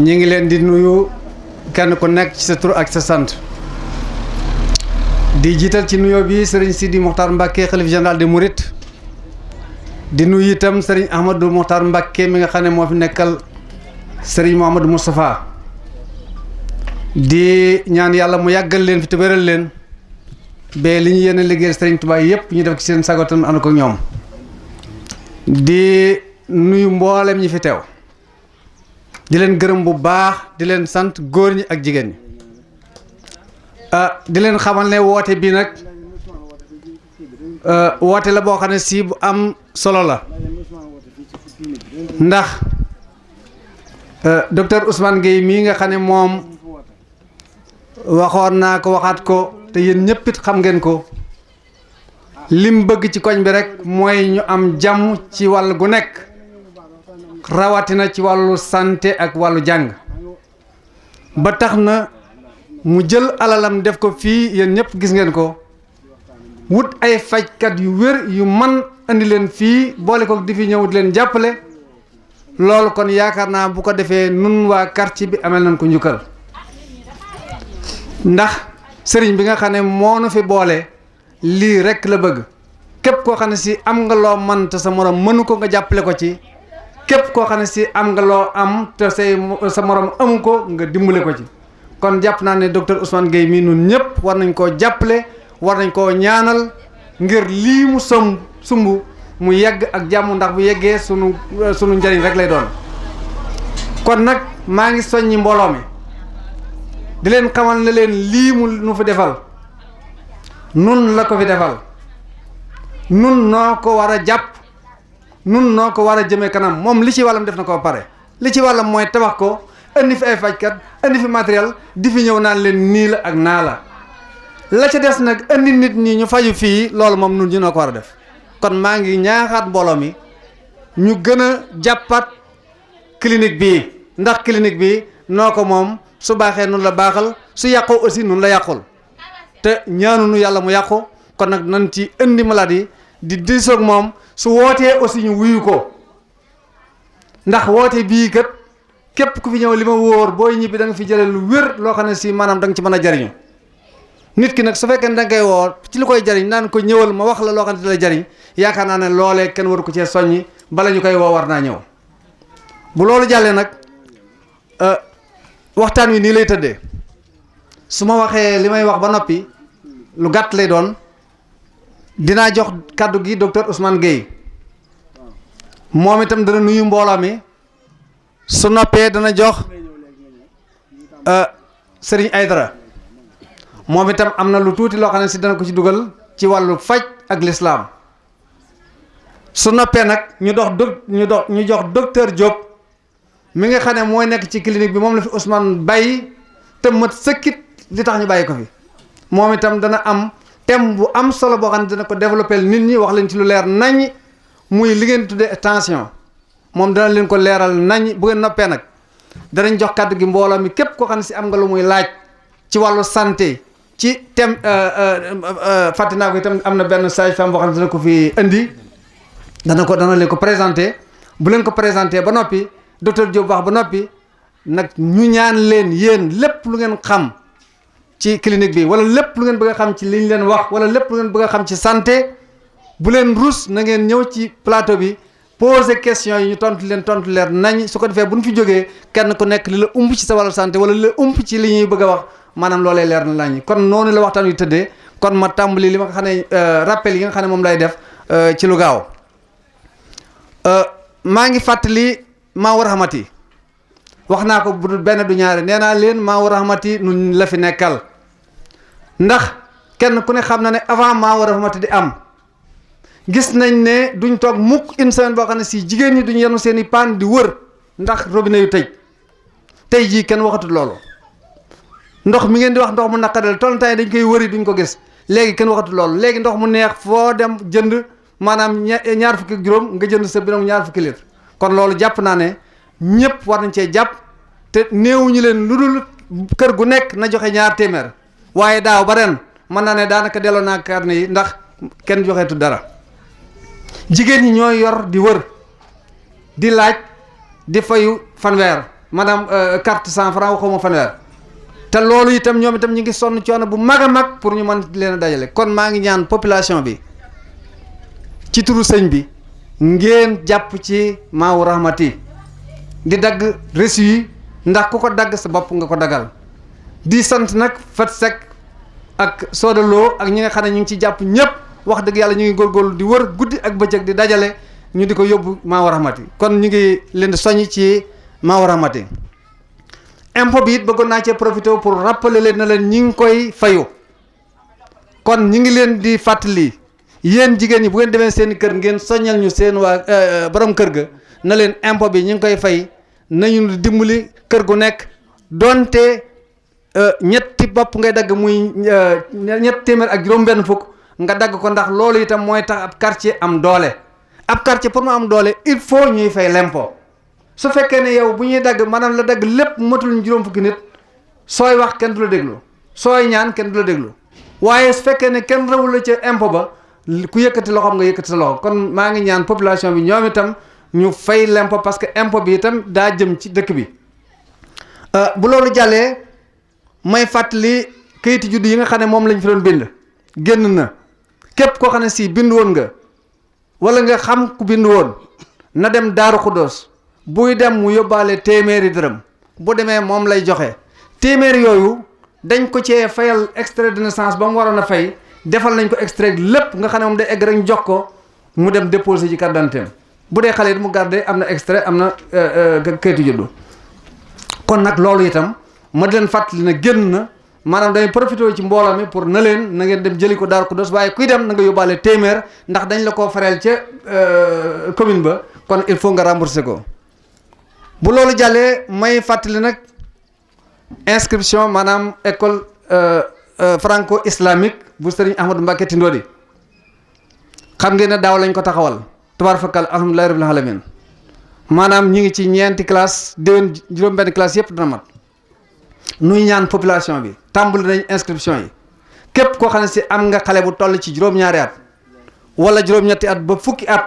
ñi ngi leen di nuyu kenn ku nekk ci sa tur ak sa sant di jiital ci nuyoo bi Serigne Sidi Mokhtar Mbacké xalif général des Mourides di nuyu itam Serigne Ahmadou Mokhtar Mbacké mi nga xam ne moo fi nekkal Serigne Mouhamadou Moustapha di ñaan yàlla mu yàggal leen fi te wéral leen ba li ñu yéene liggéey Serigne Touba yëpp ñu def ci seen sago tam ànd ko ñoom di nuyu mboolem ñi fi teew di leen gërëm bu baax di leen sant góor ñi ak jigéen ñi di leen xamal ne woote bi nag woote la boo xam ne si bu am solo la ndax docteur Ousmane Gueye mii nga xam ne moom waxoon naa ko waxaat ko te yéen ñëpp it xam ngeen ko lim bëgg ci koñ bi rek mooy ñu am jàmm ci wàll gu nekk rawatina ci wàllu santé ak wàllu jàng ba tax na mu jël alalam def ko fii yéen ñëpp gis ngeen ko wut ay fajkat yu wér yu man andi leen fii boole ko di fi ñëw di leen jàppale loolu kon yaakaar naa bu ko defee nun waa quartier bi amel nañ ko njukkal ndax sëriñ bi nga xam ne moo nu fi boole lii rekk la bëgg képp koo xam ne si am nga loo man te sa morom mënu ko nga jàppale ko ci képp koo xam ne si am nga loo am te sa morom amu ko nga dimbale ko ci kon jàpp naa ne docteur Ousmane Gueye mii nun ñëpp war nañ koo jàppale war nañ koo ñaanal ngir lii mu sumb mu yegg ak jàmm ndax bu yeggee sunu njëriñ rek lay doon kon nag maa ngi soññi mbooloo mi di leen xamal ne leen lii mu nu fi defal nun la ko fi defal nun noo ko war a jàpp nun noo ko war a jëmee kanam moom li ci wàllam def na ko pare li ci wàllam mooy tabax ko indi fi ay fajkat indi fi matériel di fi ñëw naan leen nii la ak naa la ca des nag indi nit ñi ñu faju fii loolu moom nun ñu noo ko war a def kon maa ngi ñaaxaat mbooloo mi ñu gën a jàppaat clinique bii ndax clinique bi noo ko moom su baaxee nun la baaxal su yàqoo aussi nun la yàqul te ñaanunu yàlla mu yàqu kon nag nan ci indi maladie di diisoog moom su wootee aussi ñu wuyu ko ndax woote bii kat képp ku fi ñëw li ma wóor booy ñibbi da nga fi jëlee lu wér loo xam ne si maanaam da nga ci mën a jariñu nit ki nag su fekkee ne da nga koy woo ci li koy jariñ naan ko ñëwal ma wax la loo xam ne da lay jariñ yaakaar naa ne loolee kenn waru ko cee soññi bala ñu koy woo war naa ñëw bu loolu jàllee nag waxtaan wi nii lay tëddee su ma waxee li may wax ba noppi lu gàtt lay doon dinaa jox kàddu gi docteur Ousmane Gueye moom itam dana nuyu mbooloo mi su noppee dana jox Serigne Aydara moom itam am na lu tuuti loo xam ne si dana ko ci dugal ci wàllu faj ak lislaam su noppee nag ñu jox docteur Diop mi nga xam ne mooy nekk ci clinique bi moom la fi Ousmane bàyyi te mat sëkkit li tax ñu bàyyi ko fi moom itam dana am thème bu am solo boo xam ne dana ko développer nit ñi wax leen ci lu leer nañ muy li ngeen tuddee tension moom dana leen ko leeral nañ bu ngeen noppee nag danañ jox kàddu gi mbooloo mi képp koo xam ne si am nga lu muy laaj ci wàllu santé ci thème fàtte naa ko itam am na benn sage-femme boo xam ne dana ko fi indi dana leen ko présenté bu leen ko présenté ba noppi docteur Diop wax ba noppi nag ñu ñaan leen yéen lépp lu ngeen xam ci clinique bi wala lépp lu ngeen bëgg a xam ci liñ leen wax wala lépp lu ngeen bëgg a xam ci santé bu leen rus na ngeen ñëw ci plateau bi poser question yi ñu tontu leer nañ su ko defee bu ñu fi jógee kenn ku nekk li la ump ci sa wàllu santé wala li la ump ci li ñuy bëgg a wax maanaam loolee leer na lañ kon noonu la waxtaan wi tëddee kon ma tàmbali li ma nga xam ne rappel yi nga xam ne moom lay def ci lu gaaw maa ngi fàttali Maawu Rahmati wax naa ko bu dul benn du ñaare nee naa leen Maawu Rahmati nun la fi nekkal ndax kenn ku ne xam na ne avant Maawu Rahmati di am gis nañ ne duñ toog mukk une semaine boo xam ne si jigéen ñi duñ yenu seen i paan di wër ndax robinet yu tëj tey jii kenn waxatul loolu ndox mi ngeen di wax ndox mu naqadal tolluwaay dañ koy wëri duñ ko gis léegi kenn waxatul loolu léegi ndox mu neex foo dem jënd maanaam ñaar fukki ak juróom nga jënd sa bidon ñaar fukki litre kon loolu jàpp naa ne ñëpp war nañ cee jàpp te néewuñu leen lu dul kër gu nekk na joxe ñaar téeméer waaye daaw ba ren mën naa ne daanaka delloo naa carnet yi ndax kenn joxeetu dara jigéen ñi ñooy yor di wër di laaj di fayu fanweer maanaam carte 100 francs waxuma fanweer te loolu itam ñoom itam ñu ngi sonn coono bu mag a mag pour ñu mën leen a dajale kon maa ngi ñaan population bi ci turu sëñ bi ngeen jàpp ci Maawu Rahmati di dagg reçu yi ndax ku ko dagg sa bopp nga ko dagal di sant nag Fat Seck ak Sodaloo ak ñi nga xam ne ñu ngi ci jàpp ñëpp wax dëgg yàlla ñu ngi góorgóorlu di wër guddi ak bëccëg di dajale ñu di ko yóbbu Maawu Rahmati kon ñu ngi leen di soññ ci Maawu Rahmati impôt bi it bëggoon naa cee profité pour rappeler leen na leen ñi ngi koy fayu kon ñi ngi leen di fàttali yéen jigéen ñi bu ngeen demee seen kër ngeen soññal ñu seen waa borom kër ga na leen impôt bi ñu ngi koy fay nañu dimbali kër gu nekk donte ñetti bopp ngay dagg muy ñetti téeméer ak juróom-benn fukk nga dagg ko ndax loolu itam mooy tax ab quartier am doole ab quartier pour mu am doole il faut ñuy fay l'impôt su fekkee ne yow bu ñuy dagg maanaam la dagg lépp matul juróom fukki nit sooy wax kenn du la déglu sooy ñaan kenn du la déglu waaye su fekkee ne kenn rawul la ca impôt ba ku yëkkati loxoom nga yëkkati sa loxo kon maa ngi ñaan population bi ñoom itam ñu fay l'impôt parce que impôt bi itam daa jëm ci dëkk bi bu loolu jàllee may fàttali kayiti juddu yi nga xam ne moom lañ fi doon bind génn na képp koo xam ne si bind woon nga wala nga xam ku bind woon na dem Daaru Xuddoos buy dem mu yóbbaale téeméeri dërëm bu demee moom lay joxe téeméeri yooyu dañ ko cee fayal extrait de naissance ba mu waroon a fay defal nañ ko extrait lépp nga xam ne moom day egg rek jox ko mu dem déposer ci carte d'identité bu dee xale it mu garder am na extrait am na kayitu juddu kon nag loolu itam ma di leen fàttali na génn na maanaam dañuy profité ci mbooloo mi pour na leen na ngeen dem jëli ko Daaru Xuddoos waaye kuy dem na nga yóbbaale téeméer ndax dañ la koo fareel ca commune ba kon il faut nga rembourser ko bu loolu jàllee may fàttali nag inscription maanaam école franco islamique bu Serigne Ahmadou Mbacké Tindodi xam ngeen ne daaw lañ ko taxawal tubaar fakkal alhamdulillahi rabbil alamin maanaam ñi ngi ci ñeenti classe déwén juróom-benn classe yëpp dina mat nuy ñaan population bi tàmbali nañ inscription yi képp koo xam ne si am nga xale bu toll ci juróom-ñaari at wala juróom-ñetti at ba fukki at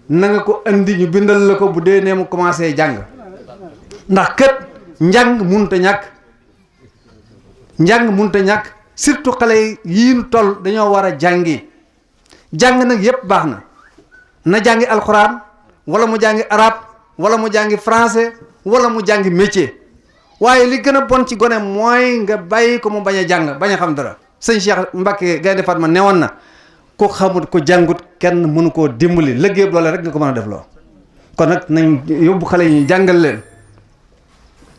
na nga ko andi ñu bindal la ko bu dee nee mu commencé jàng ndax kët njàng munta ñàkk surtout xale yii nu toll dañoo war a jàngi jàng nag yépp baax na jàngi alxuraan wala mu jàngi arab wala mu jàngi français wala mu jàngi métier waaye li gën a bon ci gone mooy nga bàyyi ko mu bañ a jàng bañ a xam dara sëñ Cheikh Mbacké Gaynde Fatma newoon na ku xamut ku jàngut kenn mënu koo dimbali liggéey loole rek nga ko mën a def loo kon nag nañ yóbbu xale yi ñu jàngal leen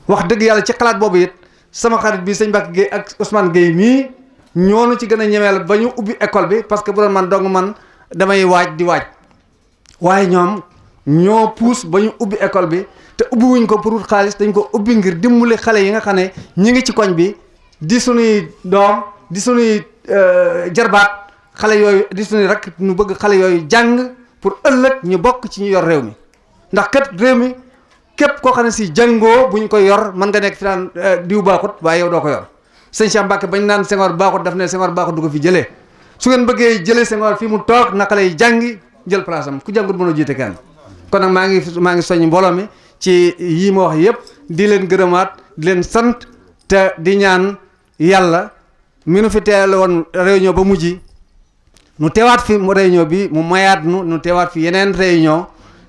wax dëgg yàlla ci xalaat boobu it sama xarit bi sëñ Mbacké Guèye ak Ousmane Guèye mii ñoonu ci gën a ñemeel ba ñu ubbi école bi parce que bu doon man dong man damay waaj di waaj waaye ñoom ñoo puus ba ñu ubbi école bi te ubbi wuñ ko pour wut xaalis dañ ko ubbi ngir dimbali xale yi nga xam ne ñi ngi ci koñ bi di suñuy doom di suñuy jarbaat xale yooyu di suñuy rek ñu bëgg xale yooyu jàng pour ëllëg ñu bokk ci ñu yor réew mi ndax kat réew mi képp koo xam ne si jàngoo bu ñu ko yor mën nga nekk fi naan diw baaxut waaye yow doo ko yor sëñ Cheikh Mbacké bañ naan Senghor baaxut daf ne Senghor baaxut du ko fi jëlee su ngeen bëggee jëlee Senghor fii mu toog naka lay jàngi jël place am ku jàngut mën a jiite kenn kon nag maa ngi soññ mbooloo mi ci yii ma wax yëpp di leen gërëmaat di leen sant te di ñaan yàlla mi nu fi teele woon réunion ba mujj nu teewaat fi réunion bi mu mayaat nu teewaat fi yeneen réunion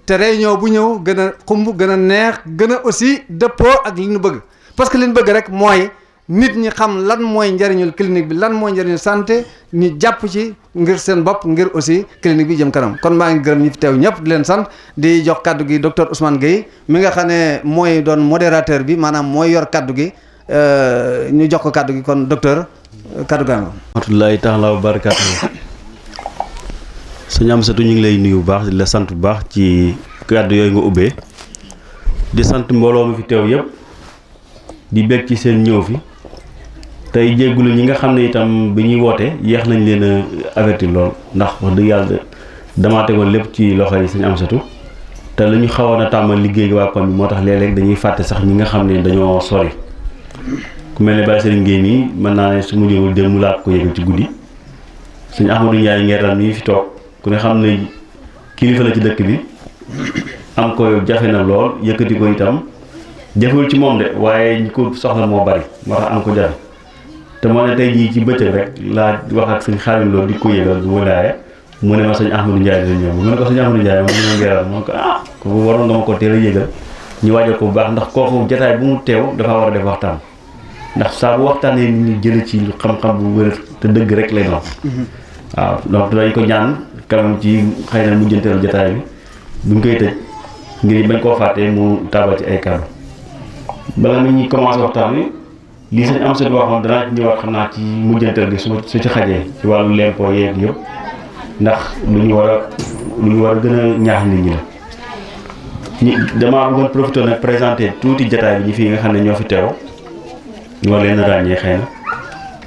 te réunion bu ñëw gën a xumb gën a neex gën a aussi dëppoo ak li ñu bëgg parce que li ñu bëgg rek mooy nit ñi xam lan mooy njëriñul clinique bi lan mooy njëriñul santé ñu jàpp ci ngir seen bopp ngir aussi clinique bi jëm kanam kon maa ngi gërëm ñi fi teew ñëpp di leen sant di jox kaddu gi docteur Ousmane Guèye mi nga xam ne mooy doon modérateur bi maanaam mooy yor kaddu gi ñu jox ko kaddu gi kon docteur kaddu gaa nga rahmatullahi taala wa barakaatu. sëñ Amsatou ñu ngi lay nuyu bu baax di la sant bu baax ci kaddu yooyu nga ubbee di sant mbooloo mi fi teew yëpp di bég ci seen ñëw fi tey jéggulu ñi nga xam ne itam bi ñuy woote yéex nañ leen a avertir lool ndax wax dëgg yàlla damaa tegoon lépp ci loxo yi sëñ Amsatou te lu ñu xawoon a tàmmal liggéey gi waa koñ bi moo tax léeg-léeg dañuy fàtte sax ñi nga xam ne dañoo sori ku mel ne Baye Serigne Gueye nii mën naa ne su ma jógul dem mu laat ko yëgal ci guddi sëñ Ahmadou Ndiaye ngeeram mii fi toog ku ne xam ne kilifa la ci dëkk bi am ko jafe na lool yëkkati ko itam jëful ci moom de waaye ñi ko soxla moo bari moo tax am ko jar te moo ne tey jii ci bëccëg rek laa wax ak sëñ Xaadim Lo di ko yëgal bu walaaya mu ne ma sëñ Ahmadou Ndiaye dina ñëw mu ne ko sëñ Ahmadou Ndiaye mu ne ma ngeeral mu ne ko ko waroon nga ma ko teel a yëgal ñu waajal ko bu baax ndax kooku jataay bu mu teew dafa war a def waxtaan ndax saa bu waxtaanee nit ñi jële ci xam-xam bu wér te dëgg rek lay doon waaw donc dañ ko ñaan quand même ci xëy na mujjanteelu jataay bi buñ koy tëj ngir bañ koo fàttee mu taabal ci ay kàddu bala mi ñuy commencé waxtaan wi lii sañ am seen waxoon danaa ci ñëwaat xam naa ci mujjanteel gi su ci xajee ci wàllu lempo yeeg yëpp ndax lu ñu war a gën a ñaax nit ñi la damaa bëggoon profité nag présenté tuuti jataay bi ñi fi nga xam ne ñoo fi teew ñu war leen a ràññee xëy na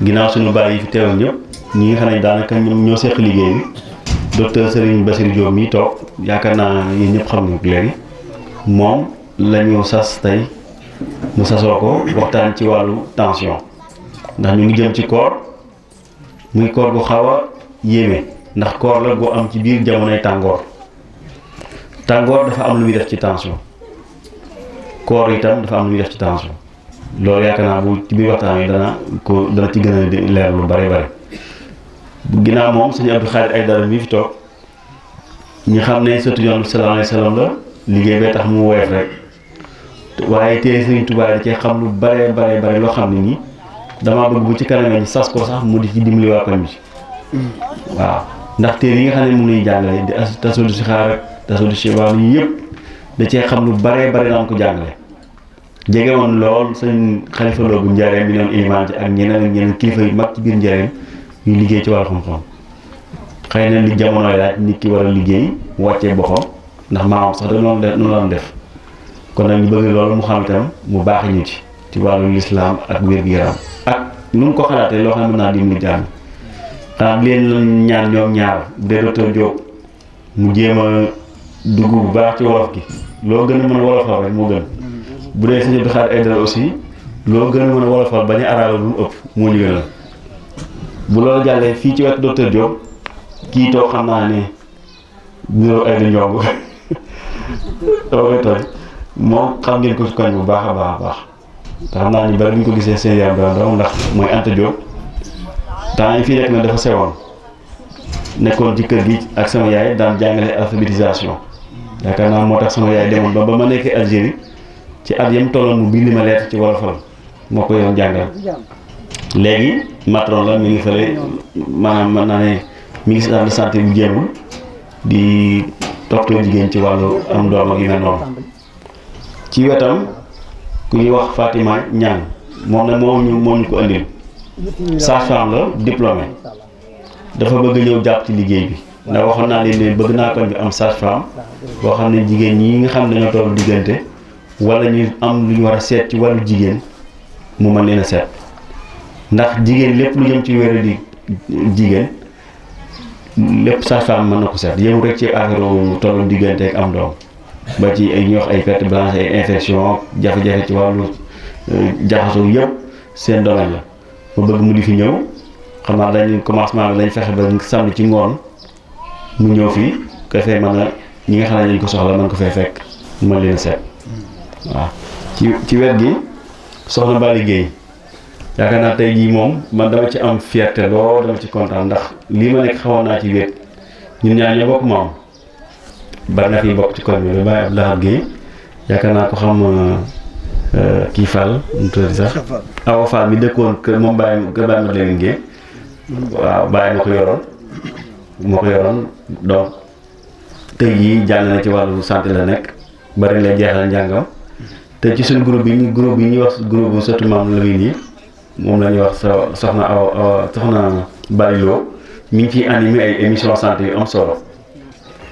ginnaaw suñu bàyyi yi fi teew ñëpp ñi nga xam ne daanaka ñoom ñoo seq liggéey bi docteur Serigne Bassirou Diop mi toog yaakaar naa yéen ñëpp xam nga léegi moom la ñu sas tey mu sasoo ko waxtaan ci wàllu tension ndax ñu ngi jëm ci koor muy koor gu xaw a yéeme ndax koor la gu am ci biir jamonoy tàngoor dafa am lu muy def ci tension koor itam dafa am lu muy def ci tension loolu yaakaar naa bu ci biir waxtaan yi dana ci gën a leer lu bari bari bu ginnaaw moom sëñ Abdou Khadir Aïdara mi fi toog ñu xam ne sëtu Yonent bi sallallahu alayhi wa sallam la liggéey bee tax mu woyof rek waaye téere Sëriñ Tuubaa da cee xam lu bare loo xam ne nii damaa bëgg bu ci kanamee ñu sas ko sax mu di ci dimbali waa koñ bi waaw ndax téere yi nga xam ne mu nuy jàngale di tasawudu sixaar ak tasawudu shibaan yi yëpp da cee xam lu bare daan ko jàngale jege woon lool sëñ Xalifa Lo bu Njaareem bi noon ilimaan ci ak ñeneen kilifa yu mag ci biir Njaareem yu liggéey ci wàllu xam-xam xëy na li jamonoy laaj nit ki war a liggéey wàccee boppam ndax maamam sax da noonu la def kon nag ñu bëgg loolu mu xam itam mu baax ñu ci wàllu lislaam ak wér-gu-yaram ak nu mu ko xalaatee loo xam ne mën naa dimbali jàmm xanaa leen ñaan ñoom ñaar bu dee docteur Diop mu jéem a dugg bu baax ci wolof gi loo gën a mën a wolofal rek moo gën bu dee sëñ Abdou Khadir Aïdara aussi loo gën a mën a wolofal bañ a araabal bu mu ëpp moo ñu gënal bu loolu jàllee fii ci wetu docteur Diop kii toog xam naa ne niroo ay la njong tooy moom xam ngeen ko ci koñ bu baax a baax te xam naa ñu bari bu ñu ko gisee seen yaram daw ndax mooy Anta Diop temps yi fii nekk na dafa sewoon nekkoon ci kër gi ak sama yaay daan jàngale alphabétisation yaakaar naa moo tax sama yaay demoon ba ma nekkee Algérie ci at yam tolloon mu bind ma lettre ci wolofal moo ko yoon jàngal léegi matron la mi ngi fële maanaam mën naa ne mi ngi centre de santé bu jéemul di toppatoo jigéen ci wàllu am doom ak yu mel noonu ci wetam ku ñuy wax Fatima Niang moom nag moo ñu ko andil sage-femme la diplômé dafa bëgg ñëw jàpp ci liggéey bi ndax waxoon naa leen ne bëgg naa ko ñu am sage-femme boo xam ne jigéen ñi nga xam ne dañoo toll diggante wala ñu am lu ñu war a seet ci wàllu jigéen mu mën leen a seet ndax jigéen lépp lu jëm ci wéru di jigéen lépp sage-femme mën na ko seet yëngu rek ci affaire tollu diggante ak am doom ba ci ay ñuy wax ay perte blanche ay infection jafe-jafe ci wàllu jaxasoo yëpp seen domaine la ma bëgg mu di fi ñëw xam naa dañ commencement bi lañ fexe ba samedi ci ngoon mu ñëw fii ko fee mën a ñi nga xam ne dañ ko soxla mën ko fee fekk mën leen seet waaw ci wet gi soxna Bali Guèye yaakaar naa tey jii moom man dama ci am fierté lool dama ci kontaan ndax lii ma nekk xawoon naa ci wet ñun ñaar ñoo bokk moom bari na fi bokk ci koñ bi Baye Abdoulaye Guèye yaakaar naa ko xam kii Fall mu tudd sax Awa Fall mi dëkkoon kër moom Baye ma leen Guèye waaw Baye moo ko yoroon donc tey jii jàng na ci wàllu santé la nekk bari la jeexal njàngam te ci suñu groupe yi ñuy wax groupe bu sëtu maam la muy nii moom la ñuy wax soxna Bali Lo mi ngi ciy animé ay émission santé yu am solo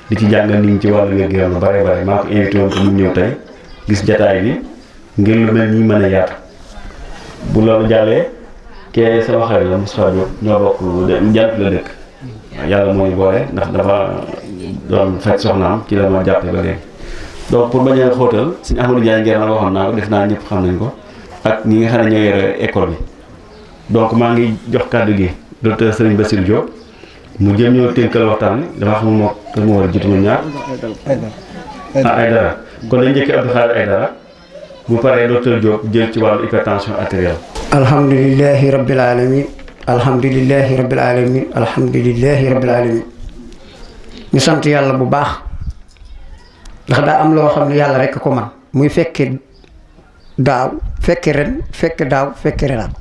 di ci jàngal nit ñi ci wàllu wér-gu-yaram lu bare maa ko invité woon ko mu ñëw tey gis jataay bi ngir lu mel nii mën a yaatu bu loolu jàllee kee sama xarit la Moustapha Diop ñoo bokk jant la dëkk yàlla moo ñu boole ndax dafa doon fekk soxnaam ci la ma jàppe ba léegi donc pour bañ a xóotal suñu Amadou Ndiaye ngeen na waxoon naa ko def naa ñëpp xam nañ ko ak ñi nga xam ne ñoo yore école bi donc maa ngi jox kàddu gi docteur Serigne Bassirou Diop mu jëm ñoo tënkal waxtaan wi dama xamul moo kan moo war a jiitu ñoom ñaar Aïdara kon dañ njëkkee Abdou Khadir Aïdara bu paree docteur Diop jël ci wàllu hypertension artérielle. alhamdulillahi rabbil alamin alhamdulillahi rabbil alamin alhamdulillahi rabbil alamin ñu sant yàlla bu baax ndax daa am loo xam ne yàlla rekk ko man muy fekke daaw fekke ren fekke daaw fekke renaat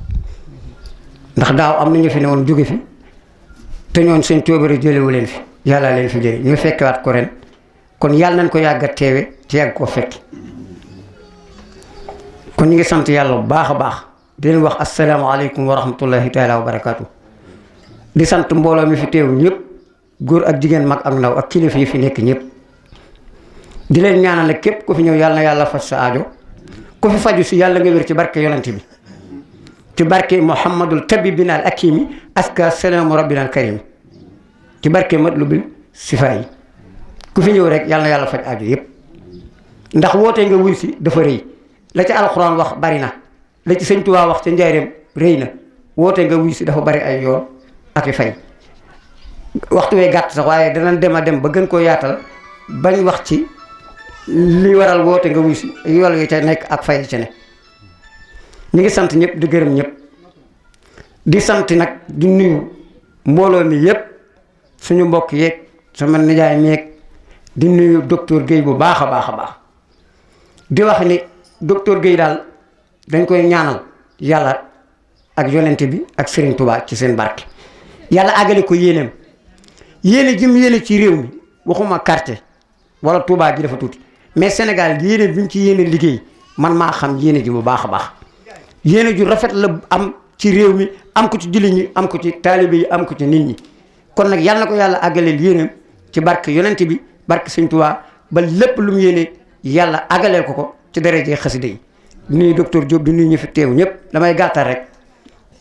ndax daaw am na ñu fi ne woon jóge fi te ñoon seen coobare jëlewu leen fi yàlla leen fi jële ñu fekkewaat ko ren kon yàlla nañ ko yàgg a teewe te yàgg koo fekk kon ñu ngi sant yàlla bu baax a baax di leen wax asalaamaaleykum wa rahmatullahi taala wa barakaatu. di sant mbooloo mi fi teew ñëpp góor ak jigéen mag ak ndaw ak kilifa yi fi nekk ñëpp di leen ñaanal képp ku fi ñëw yàlla na yàlla faj sa aajo ku fi faju si yàlla nga wér ci barke yonent bi ci barke Muhammadul tabibina al akimi aska salaamu rabbina al karim ci barke matlubil sifa yi ku fi ñëw rek yàlla na yàlla faj aajo yëpp ndax woote nga wuy si dafa rëy la ci alxuraan wax bari na la ci sëñ Tuubaa wax ca njaareem rëy na woote nga wuy si dafa bari ay yoon ak i fay waxtu wee gàtt sax waaye danañ dem a dem ba gën koo yaatal bañ wax ci li waral woote nga wuy si yool yi ca nekk ak fay ca ne ñu ngi sant ñëpp di gërëm ñëpp di sant nag di nuyu mbooloo mi yëpp suñu mbokk yeeg sama nijaay meeg di nuyu docteur Guèye bu baax a baax a baax di wax ni docteur Guèye daal dañ koy ñaanal yàlla ak yonent bi ak Serigne Touba ci seen barke yàlla àggale ko yéeneem yéene jëm yéene ci réew mi waxuma quartier wala Touba gi dafa tuuti mais Sénégal yéene bi mu ci yéene liggéey man maa xam yéene ji bu baax a baax yéene ju rafet la am ci réew mi am ko ci jullit ñi am ko ci taalibe yi am ko ci nit ñi kon nag yàlla na ko yàlla àggaleel yéeneem ci barke yonent bi barke Serigne Touba ba lépp lu mu yéene yàlla àggaleel ko ci daraje xasida yi nuyu docteur Diop di nuyu ñu fi teew ñëpp damay gàttal rek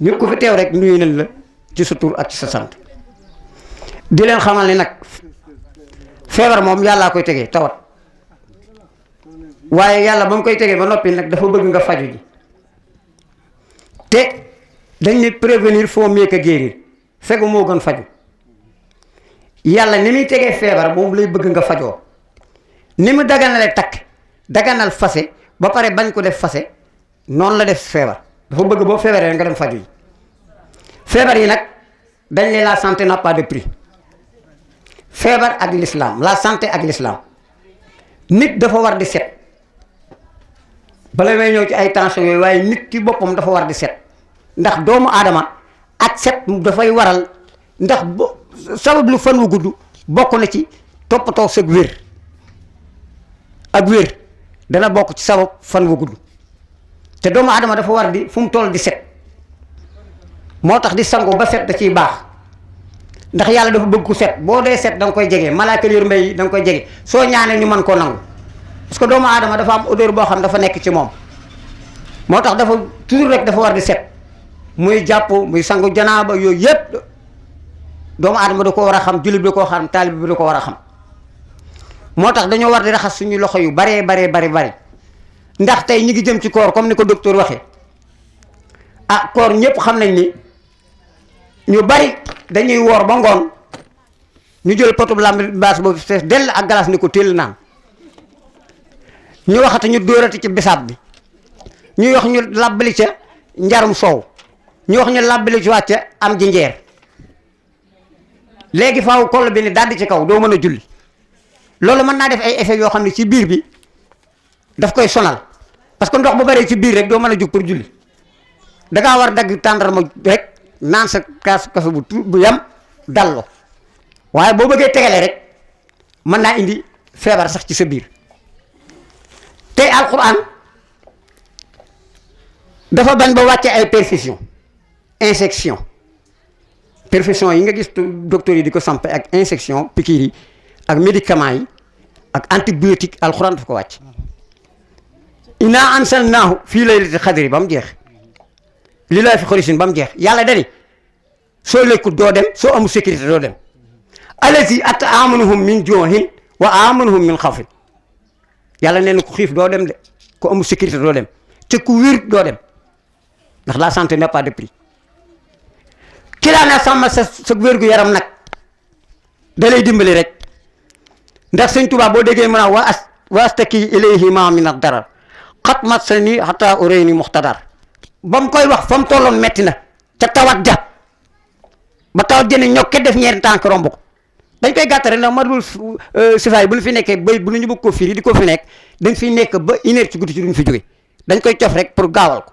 ñëpp ku fi teew rek nuyu nañ la ci sa tur ak ci sa sant di leen xamal ni nag feebar moom yàllaa koy tegee tawat waaye yàlla ba mu koy tegee ba noppi nag dafa bëgg nga faju ji te dañ ne prévenir faut mieux que guérir fegu moo gën faju yàlla ni muy tegee feebar moom lay bëgg nga fajoo ni mu daganale takk daganal fase ba pare bañ ko def fase noonu la def feebar dafa bëgg boo feebaree nga dem faju yi feebar yi nag dañ ne la santé n'a pas de prix feebar ak l'islam la santé ak l'islam nit dafa war di set bala may ñëw ci ay tension yooyu waaye nit ci boppam dafa war di set ndax doomu aadama ak set dafay waral ndax sabab lu fan wu gudd bokk na ci toppatoo sag wér ak wér dana bokk ci sabab fan wu gudd te doomu aadama dafa war di fu mu toll di set moo tax di sangu ba set da ciy baax ndax yàlla dafa bëgg ku set boo dee set da nga koy jege malaaka yor mbay yi da nga koy jege soo ñaanee ñu mën koo nangu parce que doomu aadama dafa am odeur boo xam dafa nekk ci moom moo tax dafa toujours rek dafa war di set muy jàpp muy sangu janaaba yooyu yëpp doomu aadama da ko war a xam jullit bi da koo xam taalib bi da ko war a xam moo tax dañoo war di raxas suñu loxo yu baree bari ndax tey ñi ngi jëm ci koor comme ni ko docteur waxee ah koor ñëpp xam nañ ni ñu bari dañuy woor ba ngoon ñu jël potu lambi baas boobu fees dell ak galas ni ko téel naan ñu waxati ñu dóorati ci bisaab bi ñuy wax ñu làbbali ca njarum soow ñu wax ñu làbbali ci wàcce am jinjeer léegi faaw koll bi ni daldi ci kaw doo mën a julli loolu mën naa def ay effet yoo xam ne ci biir bi daf koy sonal parce que ndox bu bëree ci biir rek doo mën a jug pour julli dangaa war dagg tàndarma rek naan sa kaas kafe bu yam dallo waaye boo bëggee tegale rek mën naa indi feebar sax ci sa biir tey alquran dafa bañ ba wàcce ay perfusion infection yi nga gis docteur yi di ko sampe ak infection piqûre yi ak médicaments yi ak antibiotique alquran dafa ko wàcc inna ansalnaahu fii laylatil xadri ba mu jeex li laa fi xorisin ba mu jeex yàlla dani soo lekkut doo dem soo amul sécurité doo dem allazi at'amahum min juu'in wa amanahum min xawfin yàlla nee na ku xiif doo dem de ku amul sécurité doo dem te ku wér doo dem ndax la santé n'a pas de prix ki laa na sàmm sa wér gu yaram nag da lay dimbali rek ndax sëñ Tuubaa boo déggee mën a wa astaki ilayhi ma min ad-darar xat mat sa ni xataa uréy ni muxtadar ba mu koy wax fa mu tolloon metti na ca tawat ja ba tawat jëne ñokke def ñeenti tànk romb ko dañ koy gàtt rek ndax madul sifaay bu ñu fi nekkee bay bu ñu bëgg ko firi di ko fi nekk dañ fiy nekk ba une heure ci guddi ci duñ fi jóge dañ koy cof rek pour gaawal ko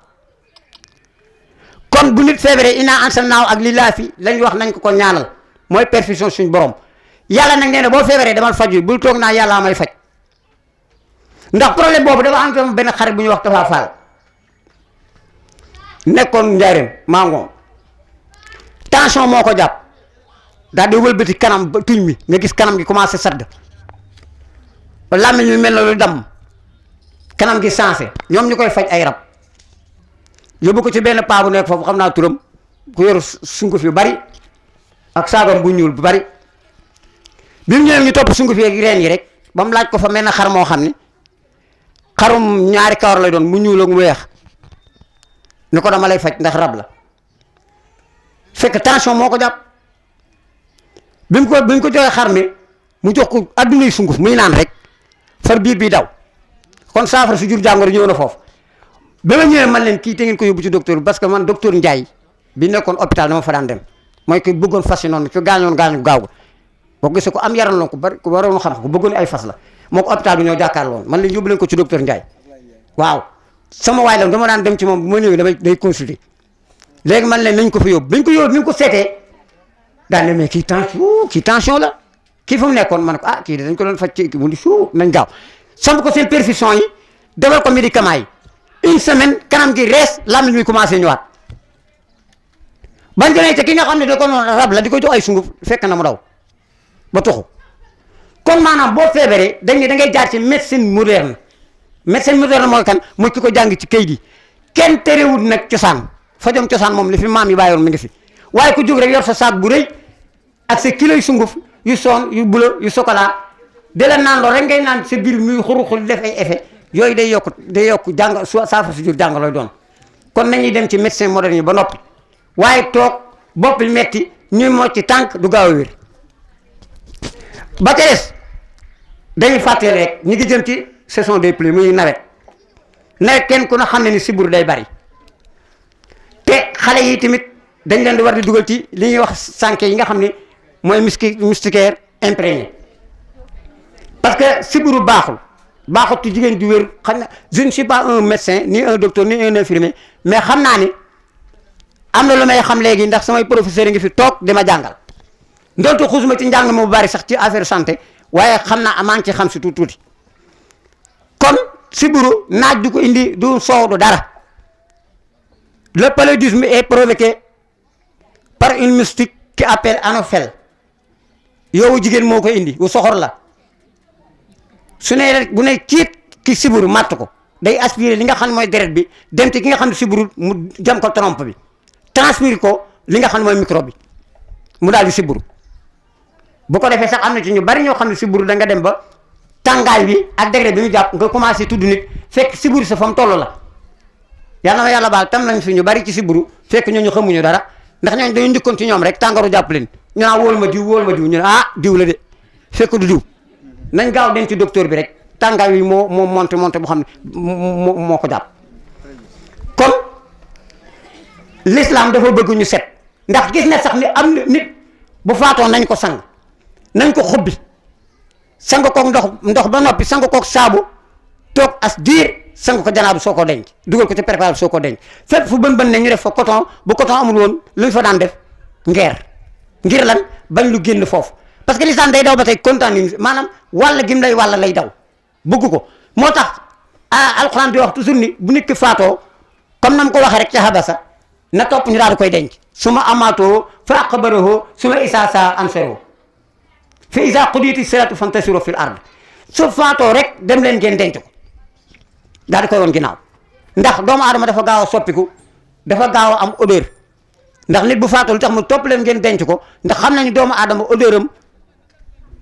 kon bu nit feebaree inaa ansa naaw ak li laa fi lañ wax nañ ko ñaanal mooy perfusion suñ borom yàlla nag nee na boo feebaree demal faju bul toog naa yàllaa may faj ndax problème boobu dafa am sama benn xarit bu ñuy wax Tafa Fall nekkoon njaareem maa ngoom tension moo ko jàpp daal di wëlbati kanam ba tuñ mi nga gis kanam gi commencé sadd làmmiñ mi mel na lu damm kanam gi sensé ñoom ñu koy faj ay rab yóbbu ko ci benn paa bu nekk foofu xam naa turam ku yor sunguf yu bari ak saagam bu ñuul bu bari bi mu ñëwee ñu topp sunguf yi ak reen yi rek ba mu laaj ko fa mel na xar moo xam ni xarum ñaari kawar lay doon mu ñuul ak mu weex ni ko dama lay faj ndax rab la fekk tension moo ko jàpp bi mu ko joxee xar mi mu jox ko addunay sunguf muy naan rek far biir bi daw kon saafara su jur jàngoro ñëw na foofu ba ma ñëwee man leen kii te ngeen ko yóbbu ci docteur bi parce que man docteur Ndiaye bi nekkoon hôpital dama fa daan dem mooy ko bëggoon fas yi noonu ko gaañu gaaw ga boo gisee ko am yaram la ko bari ko waroon xam ko bëggoon ay fas la moo ko hôpital bi ñoo jàkkaarloo man leen yóbbu leen ko ci docteur Ndiaye waaw sama waay la dama daan dem ci moom bu ma ñëwee day consulter léegi man leen nañ ko fa yóbbu bañ ko yóbbu ni ko seetee daan ne mais kii tension la kii fa mu nekkoon man ko ah kii dañ ko doon faj ci mu di nañ gaaw samp ko seen perfusion yi defal ko médicament yi une semaine kanam gi rees làmmiñ mi commencé ñëwaat bañ demee ca ki nga xam ne da ko noon rab la di ko jox ay sunguf fekk na mu daw ba tuxu kon maanaam boo feebaree dañ ne da ngay jaar ci médecine moderne mooy kan mooy ki ko jàng ci kayit yi kenn terewul nag cosaan fajom cosaan moom li fi maam yi bàyyoon mi ngi fi waaye ku jóg rek yor sa saak bu rëy ak sa kilo yu sunguf yu son yu bleu yu chocolat de la naan lool rek ngay naan sa biir muy xuru def ay effet yooyu day yokk jàng saafara su jur jàng looy doon kon nañuy dem ci médecin moderne yi ba noppi waaye toog bopp bi metti ñuy mocc tànk du gaaw a wér ba ca des dañuy fàttali rek ñi ngi jëm ci saison des pluies muy nawet kenn ku ne xam ne ni sibbiru day bari te xale yi tamit dañ leen di war di dugal ci li ñuy wax sànke yi nga xam ne mooy moustiquaire imprégné parce que sibbiru baaxut ci jigéen ju wér xam na je ne suis pas un médecin ni un docteur ni un infirmier mais xam naa ni am na lu may xam léegi ndax samay professeur yi ngi fi toog di ma jàngal ndonte xusuma ci njàng mu bari sax ci affaire santé waaye xam naa maa ngi ci xam si tuuti kon sibbiru naaj du ko indi du soow du dara le paludisme est provoqué par une moustique qui appelle Anophèle yow jigéen moo ko indi wu soxor la su ne rek bu ne ciit ki sibbiru matt ko day aspirer li nga xam ne mooy deret bi dem ci ki nga xam ne sibbiru mu jam ko trompe bi transférer ko li nga xam ne mooy microbe bi mu daal di sibbiru bu ko defee sax am na ci ñu bari ñoo xam ne sibbiru da nga dem ba tàngaay bi ak degré bi ñu jàpp nga commencé tudd nit fekk sibbiru sa fa mu toll la yàlla na yàlla baal tam nañ fi ñu bari ci sibbiru fekk ñooñu xamuñu dara ndax ñooñu dañu njëkkoon ci ñoom rek tàngaaru jàpp leen ñu naan wóol ma diw ñu ne ah diw la de fekk du diw nañ gaaw dem ci docteur bi rek tàngaay wi moo monté boo xam ne moo ko jàpp kon l'islam dafa bëgg ñu set ndax gis na sax ni am na nit bu faatoo nañ ko sang nañ ko xubbi sang kook ndox ba noppi sang kook saabu toog as diir sang ko janaabu soo ko denc dugal ko ci préparation soo ko denc fépp fu bën ne ñu def fa coton bu coton amul woon lu ñu fa daan def ngir lan bañ lu génn foofu parce que l'islam day daw ba tey kontaan ni maanaam wàll gim lay wàll lay daw bëgg ko moo tax alxuraan di wax toujours ni bu nit ki faatoo comme na mu ko waxee rek ca habasa na topp ñu daal di koy denc su ma amaatoo fa aqbarahu su ma isaa saa ansero fa isa qudiyati salatu fantasiru fil ard su faatoo rek dem leen ngeen denc ko daal di koy woon ginnaaw ndax doomu aadama dafa gaaw a soppiku dafa gaaw a am odeur ndax nit bu faatoo lu tax mu topp leen ngeen denc ko ndax xam nañu doomu aadama odeur am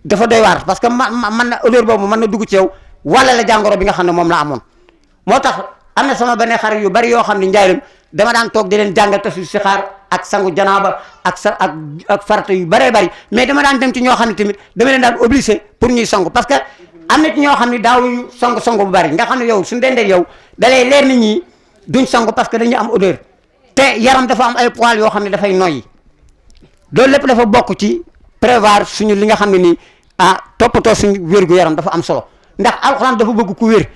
dafa doy waar parce que man na odeur boobu mën na dugg ci yow wala la jàngoro bi nga xam ne moom la amoon moo tax am na sama benn xarit yu bari yoo xam ne njaarim dama daan toog di leen jàngal tasu si xaar ak sangu janaaba ak farata yu bëree bëri mais dama daan dem ci ñoo xam ne tamit dama leen daan obligé pour ñuy sangu parce que am na ci ñoo xam ne daawuñu sangu bu bari nga xam ne yow suñu dendee yow dalay leer nit ñi duñ sangu parce que dañu am odeur te yaram dafa am ay poils yoo xam ne dafay noyyi loolu lépp dafa bokk ci prévoir suñu li nga xam ne nii toppatoo suñu wér gu yaram dafa am solo ndax alxuraan dafa bëgg ku wér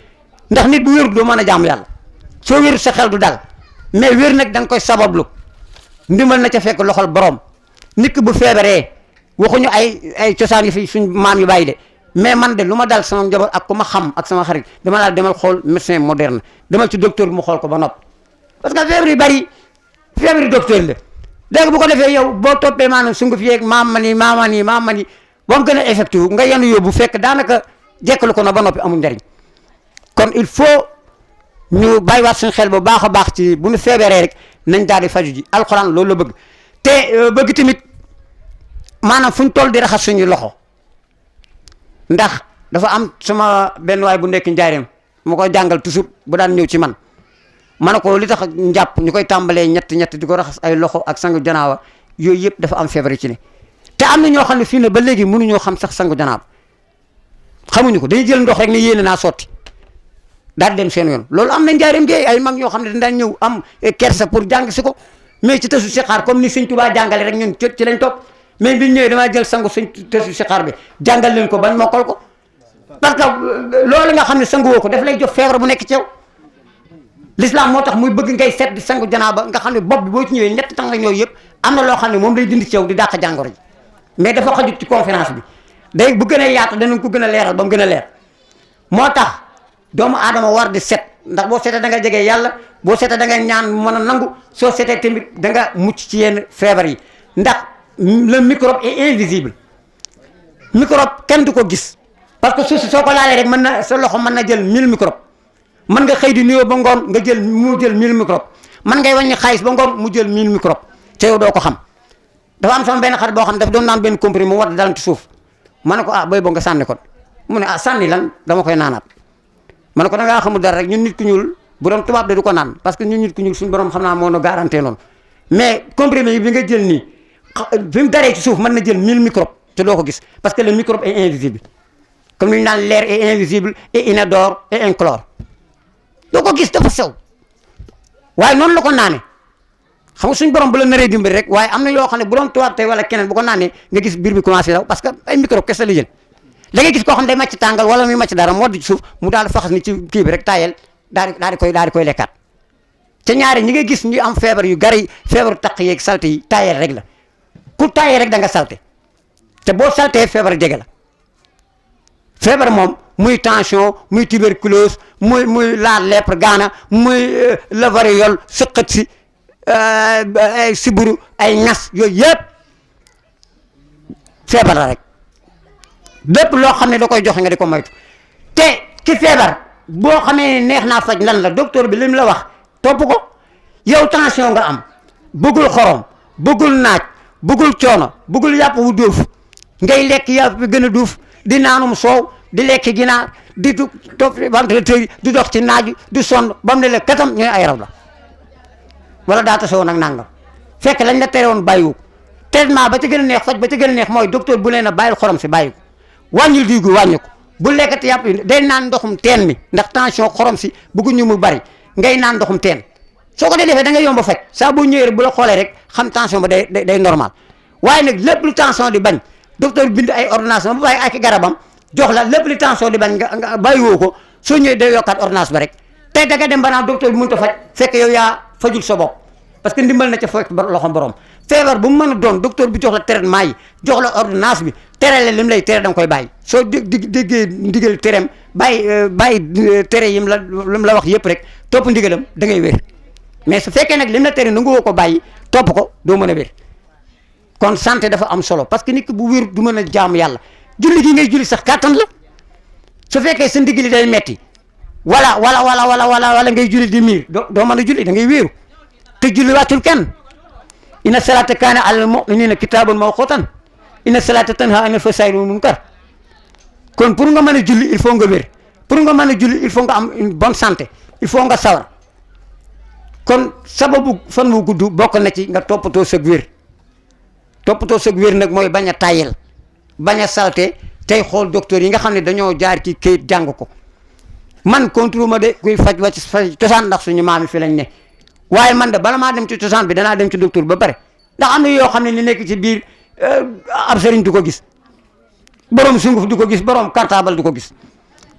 ndax nit bu wér doo mën a jaamu yàlla soo wér sa xel du dal mais wér nag da nga koy sabablu ndimbal na ca fekk loxol borom nit ki bu feebaree waxuñu ay cosaan yi fi suñ maam yu bàyyi de mais man de lu ma dal sama njaboot ak ku ma xam ak sama xarit dama daal demal xool médecin moderne demal ci docteur bi mu xool ko ba noppi parce que feebar yu bari feebar yu docteur la léegi bu ko defee yow boo toppee maanaam sunguf yeeg maam ma nii ba mu gën a effectif nga yenu yóbbu fekk daanaka jekkalu ko na ba noppi amul njariñ kon il faut ñu bàyyiwaat suñu xel bu baax a baax ci bu ñu feebaree rek nañ daal di faju ji alxuraan loolu la bëgg te bëgg tamit maanaam fu ñu toll di raxas suñu loxo ndax dafa am sama benn waay bu nekk njaareem mu koy jàngal toujours bu daan ñëw ci man ma ne ko li tax njàpp ñu koy tàmbalee ñett di ko raxas ay loxo ak sangu janaawa yooyu yëpp dafa am feebar ci ne te am na ñoo xam ne fii ne ba léegi mënuñoo xam sax sangu janaaba xamuñu ko dañuy jël ndox rek ne yéene naa sotti daal dem seen yoon loolu am na njaareem gi ay mag ñoo xam ne dañ daan ñëw am kersa pour jàng si ko mais ci tësu sixaar comme ni sëñ Tuubaa jàngale rek ñun ci lañ topp mais biñ ñëwee damaa jël sangu sëñ tësu sixaar bi jàngal leen ko bañ mokkal ko parce que loolu nga xam ne sangu woo ko daf lay jox feebar bu nekk ci yow l'islam moo tax muy bëgg ngay set di sangu janaaba nga xam ne bopp bi boo ci ñëwee ñett tàng la ñooyu yëpp am na loo xam ne moom lay dindi ci yow di dàq jàngoro ji mais dafa xajut ci conférence bi day bu gën a yaatu danañ ko gën a leeral ba mu gën a leer moo tax doomu aadama war di set ndax boo setee da nga jege yàlla boo setee da nga ñaan mën a nangu soo setee tamit da nga mucc ci yenn feebar yi ndax le microbe est invisible microbe kenn du ko gis parce que suuf si soo ko laalee rek mën na sa loxo mën na jël 1000 microbe mën nga xëy di nuyoo ba ngoon nga jël mu jël 1000 microbe mën ngay wàññi xaalis ba ngoon mu jël 1000 microbe te yow doo ko xam dafa am sama benn xarit boo xam dafa doon naan benn comprimé mu war dalan ci suuf ma ne ko boy boo nga sànni ko mu ne sànni lan dama koy naanaat ma ne ko da ngaa xamul dara rek ñun nit ku ñuul bu doon tubaab de du ko naan parce que ñun nit ku ñuul suñu borom xam naa moo no garanté noonu mais comprimé yi bi nga jël nii fi mu daree ci suuf mën na jël 1000 microbes te doo ko gis parce que le microbe est invisible comme ni ñu naan l'air est invisible et inodore et incolore doo ko gis dafa sew waaye noonu la ko naane xam nga suñu borom bu la naree dimbali rek waaye am na yoo xam ne bu doon tubaab tey wala keneen bu ko naanee nga gis biir bi commencé daw parce que ay microbe kese la jël da ngay gis koo xam ne day màcc tàngal wala muy màcc dara mu wadd ci suuf mu daal di faxas ni ci kii bi rek tayel daal di koy lekkaat te ñaari ñi ngay gis ñu am feebar yu gari feebaru taq yeeg salte yi tayel rek la ku tayel rek da nga salte te boo saltee feebar jege la feebar moom muy tension muy tuberculose muy la lèpre gaana muy la variole sëqët si ay siburu ay ŋas yooyu yëpp feebar la rek lépp loo xam ne da koy joxe nga di ko moytu te ki feebar boo xamee neex naa faj lan la docteur bi lim la wax topp ko yow tension nga am bëggul xorom bëggul naaj bëggul coono bëggul yàpp wu duuf ngay lekk yàpp bi gën a duuf di naanum soow di lekk ginaar di du topp ventilateur di dox ci naaj di sonn ba mu ne la katam ñu ne ay raw la wala daa tasoo nag nangam fekk lañ la tere woon bàyyiwu traitement ba ca gën a neex faj ba ca gën a neex mooy docteur bu leen a bàyyil xorom si bàyyi ko wàññil diw gi wàññi ko bu lekkati yàpp yi day naan ndoxum teen mi ndax tension xorom si bëgguñu mu bari ngay naan ndoxum teen soo ko dee defee da ngay yomb a faj saa boo ñëwee rek bu la xoolee rek xam tension ba day normal waaye nag lépp lu tension di bañ docteur bind ay ordonnance ba bàyyi ak garabam jox la lépp lu tension di bañ nga bàyyiwoo ko soo ñëwee day yokkaat ordonnance ba rek tey da nga dem ba naan docteur bi mënut a faj fekk yow yaa fajul sa bopp parce que ndimbal na ca fekk loxo borom feebar bu mu mën a doon docteur bi jox la traitement yi jox la ordonnance bi tere la lim lay tere da nga koy bàyyi soo déggee ndigal tereem bàyyi tere yim la wax yëpp rek topp ndigalam da ngay wér mais su fekkee nag lim la tere nangu woo ko bàyyi topp ko doo mën a wér kon santé dafa am solo parce que nit ki bu wér du mën a jaamu yàlla julli gi ngay julli sax kàttan la su fekkee sa ndigli day metti wala ngay julli di miir doo mën a julli da ngay wéeru te julli wàccul kenn inna salata kaana alal mu'minina kitaban mawqutan inna salata tanha anil fahsaa'i wal munkar kon pour nga mën a julli il faut nga wér pour nga mën a julli il faut nga am une bonne santé il faut nga sawar kon sababu fan wu gudd bokk na ci nga toppatoo sëg wér nag mooy bañ a tayel bañ a salte tey xool docteur yi nga xam ne dañoo jaar ci këyit jàng ko man contre ma de kuy faj wàcc faj cosaan ndax suñu maam yi fi lañ ne waaye man de bala maa dem ci cosaan bi danaa dem ci docteur ba pare ndax am na yoo xam ne li nekk ci biir ab sëriñ du ko gis borom sunguf du ko gis borom cartable du ko gis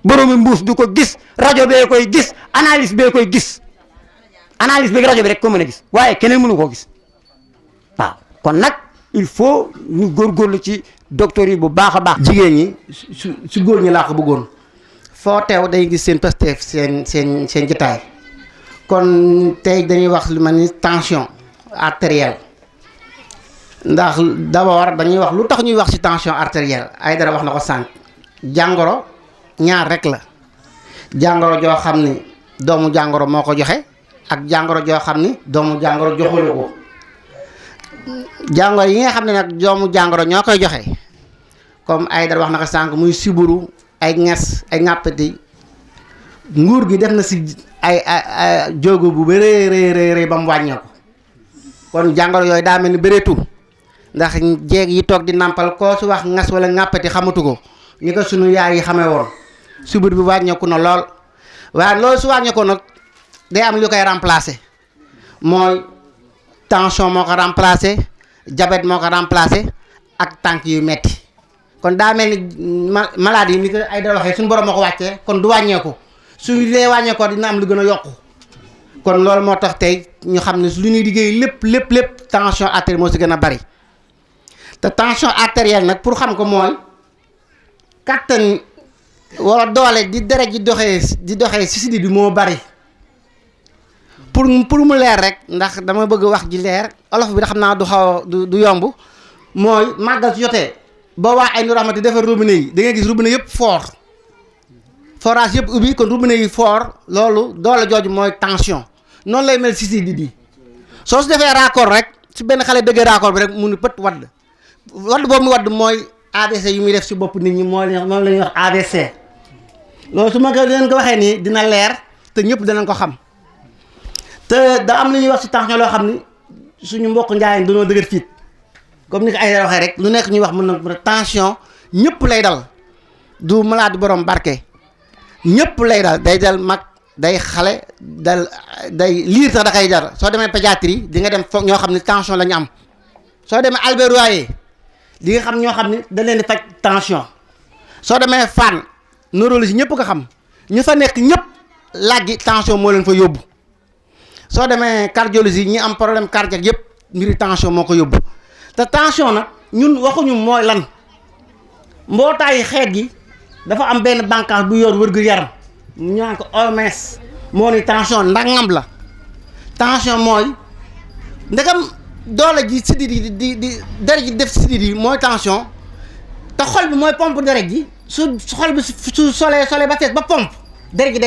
borom mbuus du ko gis rajo bee koy gis analyse bee koy gis analyse beeg rajo bi rek ko mën a gis waaye keneen mënu koo gis waaw kon nag il faut ñu góorgóorlu ci docteur yi bu baax a baax. jigéen ñi su góor ñi laa ko bëggoon foo teew day gis seen pasteef seen jotaay kon tey dañuy wax lu mel ni tension artérielle ndax d'abord dañuy wax lu tax ñuy wax ci tension artérielle ay dara wax na ko sànq jàngoro ñaar rek la jàngoro joo xam ni doomu jàngoro moo ko joxe ak jàngoro joo xam ni doomu jàngoro joxulu ko jàngoro yi nga xam ne nag doomu jàngoro ñoo koy joxe comme ay dara wax na ko sànq muy siburu ay nges ay ŋàppati nguur gi def na si ay jógo bu bëree rëy ba mu wàññeeku kon jàngoro yooyu daa mel ni bëreetu ndax jeeg yi toog di nàmpal koo su wax ngas wala ŋàppati xamatu ko ñi ko sunu yaay yi xamee woon subur bi wàññeeku na lool waaye loolu su wàññeeku nag day am lu koy remplacer mooy tension moo ko remplacer diabète moo ko remplacer ak tànk yu metti kon daa mel ni maladie yi ni ko ay da waxee suñu borom moo ko wàccee kon du wàññeeku su dee wàññeekoo dina am lu gën a yokku kon loolu moo tax tey ñu xam ne lu ñuy liggéey lépp tension artérielle moo si gën a bari te tension artérielle nag pour xam ko mooy kattan wala doole di deret di doxee si sidit bi moo bari pour mu leer rek ndax dama bëgg wax ji leer olof bi da xam naa du xaw du yomb mooy màggal su jotee ba waa ay nu rahmati defar robinet yi da ngay gis robinet yëpp fort forage yëpp ubbi kon robinet yi fort loolu doole jooju mooy tension noonu lay mel si sidit yi soo su defee raccord rek si benn xale dëggee raccord bi rek mu ni pët wadd boobu mu wadd mooy AVC yu muy def si bopp nit ñi moom la ñuy wax AVC loolu su ma ko leen ko waxee nii dina leer te ñëpp danañ ko xam te da am lu ñuy wax si tension loo xam ni suñu mbokk njaayeen dañoo dëgër fiit comme ni ko ay waxee rek lu nekk ñuy wax mën na tension ñëpp lay dal du malade borom barke ñëpp lay dal day dal mag day xale day liir sax da koy jar soo demee pédiatrie di nga dem foog ñoo xam ne tension la ñu am soo demee Albert Royer di nga xam ñoo xam ne da leen di faj tension soo demee Fann neurologie ñëpp ko xam ñu fa nekk ñëpp laaj gi tension moo leen fa yóbbu soo demee cardiologie ñi am problème cardiaque yëpp mbiri tension moo ko yóbbu te tension nag ñun waxuñu mooy lan mbootaayu xeet gi dafa am benn bànqaas bu yor wërgu yaram ñu naan ko OMS moo ni tension ndangam la tension mooy ndegam doole ji sidit yi di deret ji def sidit yi mooy tension te xol bi mooy pompe deret ji su xol bi su solee ba fees ba pompe deret ji